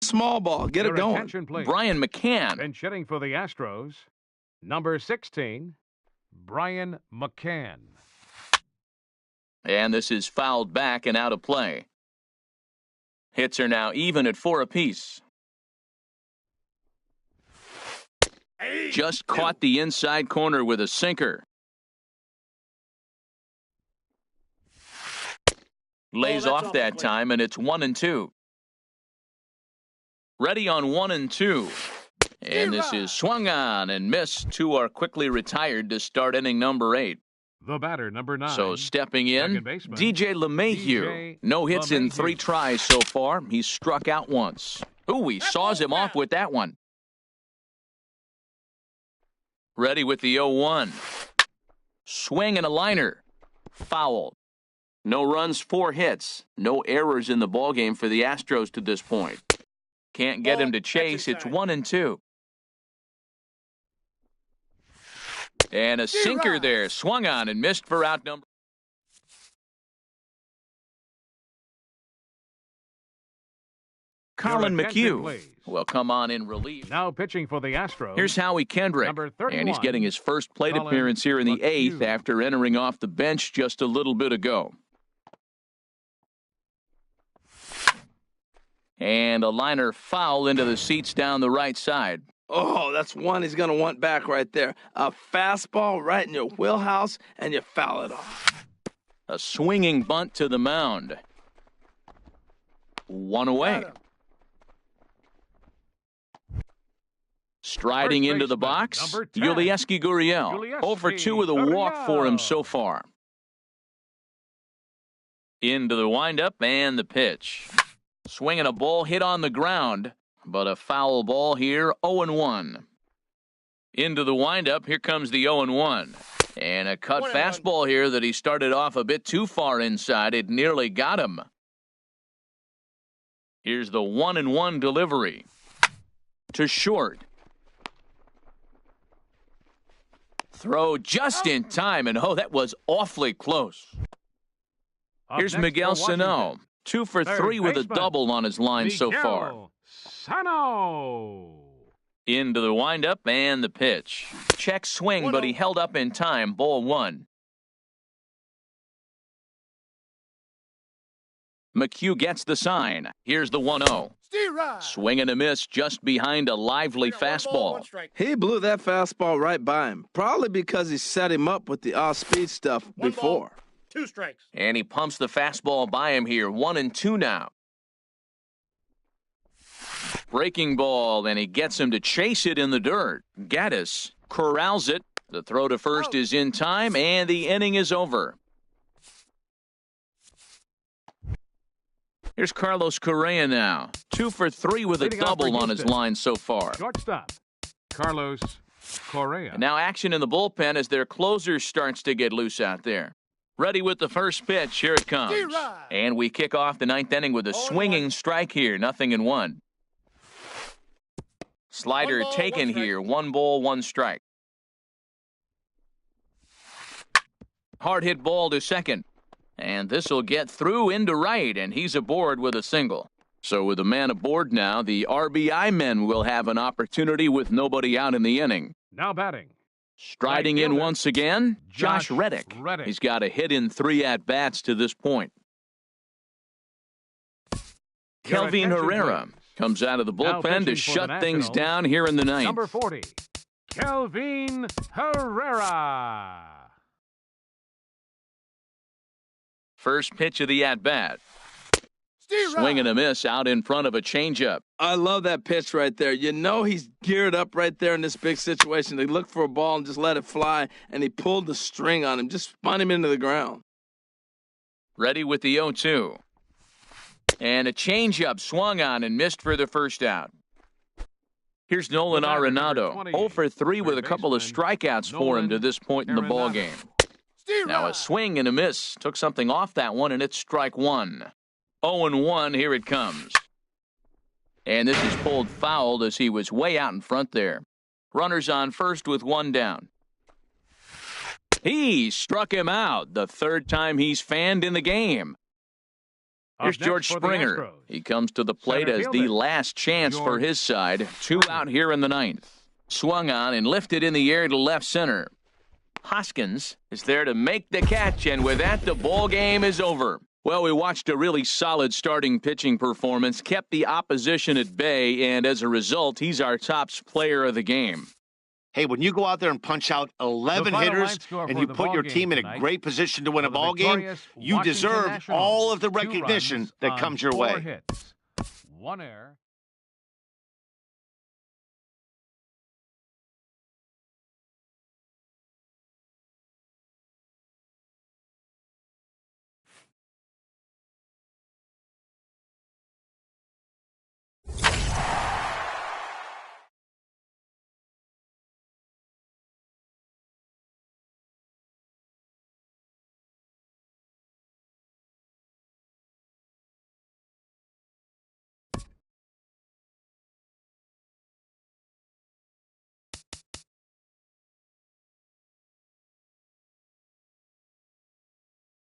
small ball. Get Your it going. attention, please. Brian McCann. Bench hitting for the Astros, number 16, Brian McCann. And this is fouled back and out of play. Hits are now even at 4 apiece. Just caught the inside corner with a sinker. Lays that's off off the that plate. time, and it's 1-2. Ready on 1-2. And this is swung on and missed. 2 are quickly retired to start inning number 8. The batter, number 9. So stepping in, second baseman, DJ LeMahieu. DJ No hits in LeMahieu. 3 tries so far. He's struck out once. Ooh, he saws him off with that one. Ready with the 0-1. Swing and a liner. Foul. No runs, 4 hits. No errors in the ballgame for the Astros to this point. Can't get him to chase. It's 1-2. And a sinker there. Swung on and missed for out number. Colin Your attention, McHugh please. will come on in relief. Now pitching for the Astros. Here's Howie Kendrick, Number 31, and he's getting his first plate Colin appearance here in the McHugh. 8th after entering off the bench just a little bit ago. And a liner foul into the seats down the right side. Oh, that's one he's going to want back right there. A fastball right in your wheelhouse, and you foul it off. A swinging bunt to the mound. 1 away. Striding First into the baseman, box, number 10. Yulieski Gurriel. Yulieski 0 for 2 with a walk for him Gurriel. so far. Into the windup and the pitch. Swinging a ball hit on the ground, but a foul ball here, 0-1. Into the windup, here comes the 0-1. And a cut 1-1. fastball here that he started off a bit too far inside. It nearly got him. Here's the 1-1 delivery. To short. Throw just in time, and oh, that was awfully close. Up Here's next Miguel for Washington, Sano. 2 for third 3 with a baseman, double on his line so far. Miguel Sano. Into the windup and the pitch. Check swing, but he held up in time. Ball 1. McHugh gets the sign. Here's the 1-0. Swing and a miss just behind a lively fastball. He blew that fastball right by him, probably because he set him up with the off-speed stuff before. 2 strikes. And he pumps the fastball by him here. 1-2 now. Breaking ball, and he gets him to chase it in the dirt. Gattis corrals it. The throw to first is in time, and the inning is over. Here's Carlos Correa now. 2 for 3 with a Leading off for double on his Houston. line so far. Shortstop, Carlos Correa. And now action in the bullpen as their closer starts to get loose out there. Ready with the first pitch. Here it comes. And we kick off the 9th inning with a swinging strike here. 0-1. Slider 1 ball, taken 1 strike. here. 1 ball, 1 strike. Hard hit ball to second. And this will get through into right, and he's aboard with a single. So with a man aboard now, the RBI men will have an opportunity with nobody out in the inning. Now batting, Striding Right in fielder, once again, Josh Reddick. Reddick. He's got a hit in 3 at-bats to this point. Your Kelvin attention, Herrera please. Comes out of the Now bullpen to pitching for the shut things Nationals, down here in the ninth. Number 40, Kelvin Herrera. First pitch of the at-bat. Swing and a miss out in front of a changeup. I love that pitch right there. You know he's geared up right there in this big situation. They look for a ball and just let it fly, and he pulled the string on him, just spun him into the ground. Ready with the 0-2. And a changeup swung on and missed for the first out. Here's Nolan Arenado, 0 for 3 with a couple of strikeouts for him to this point in the ballgame. Now a swing and a miss. Took something off that one, and it's strike one. 0-1, here it comes. And this is pulled foul as he was way out in front there. Runners on first with one down. He struck him out the third time he's fanned in the game. Here's George Springer. He comes to the plate as the last chance for his side. 2 out here in the ninth. Swung on and lifted in the air to left center. Hoskins is there to make the catch, and with that, the ball game is over. Well, we watched a really solid starting pitching performance, kept the opposition at bay, and as a result, he's our top player of the game. Hey, when you go out there and punch out 11 hitters and you put your team in a great position to win a ball game, you deserve all of the recognition that comes your way. 1 error.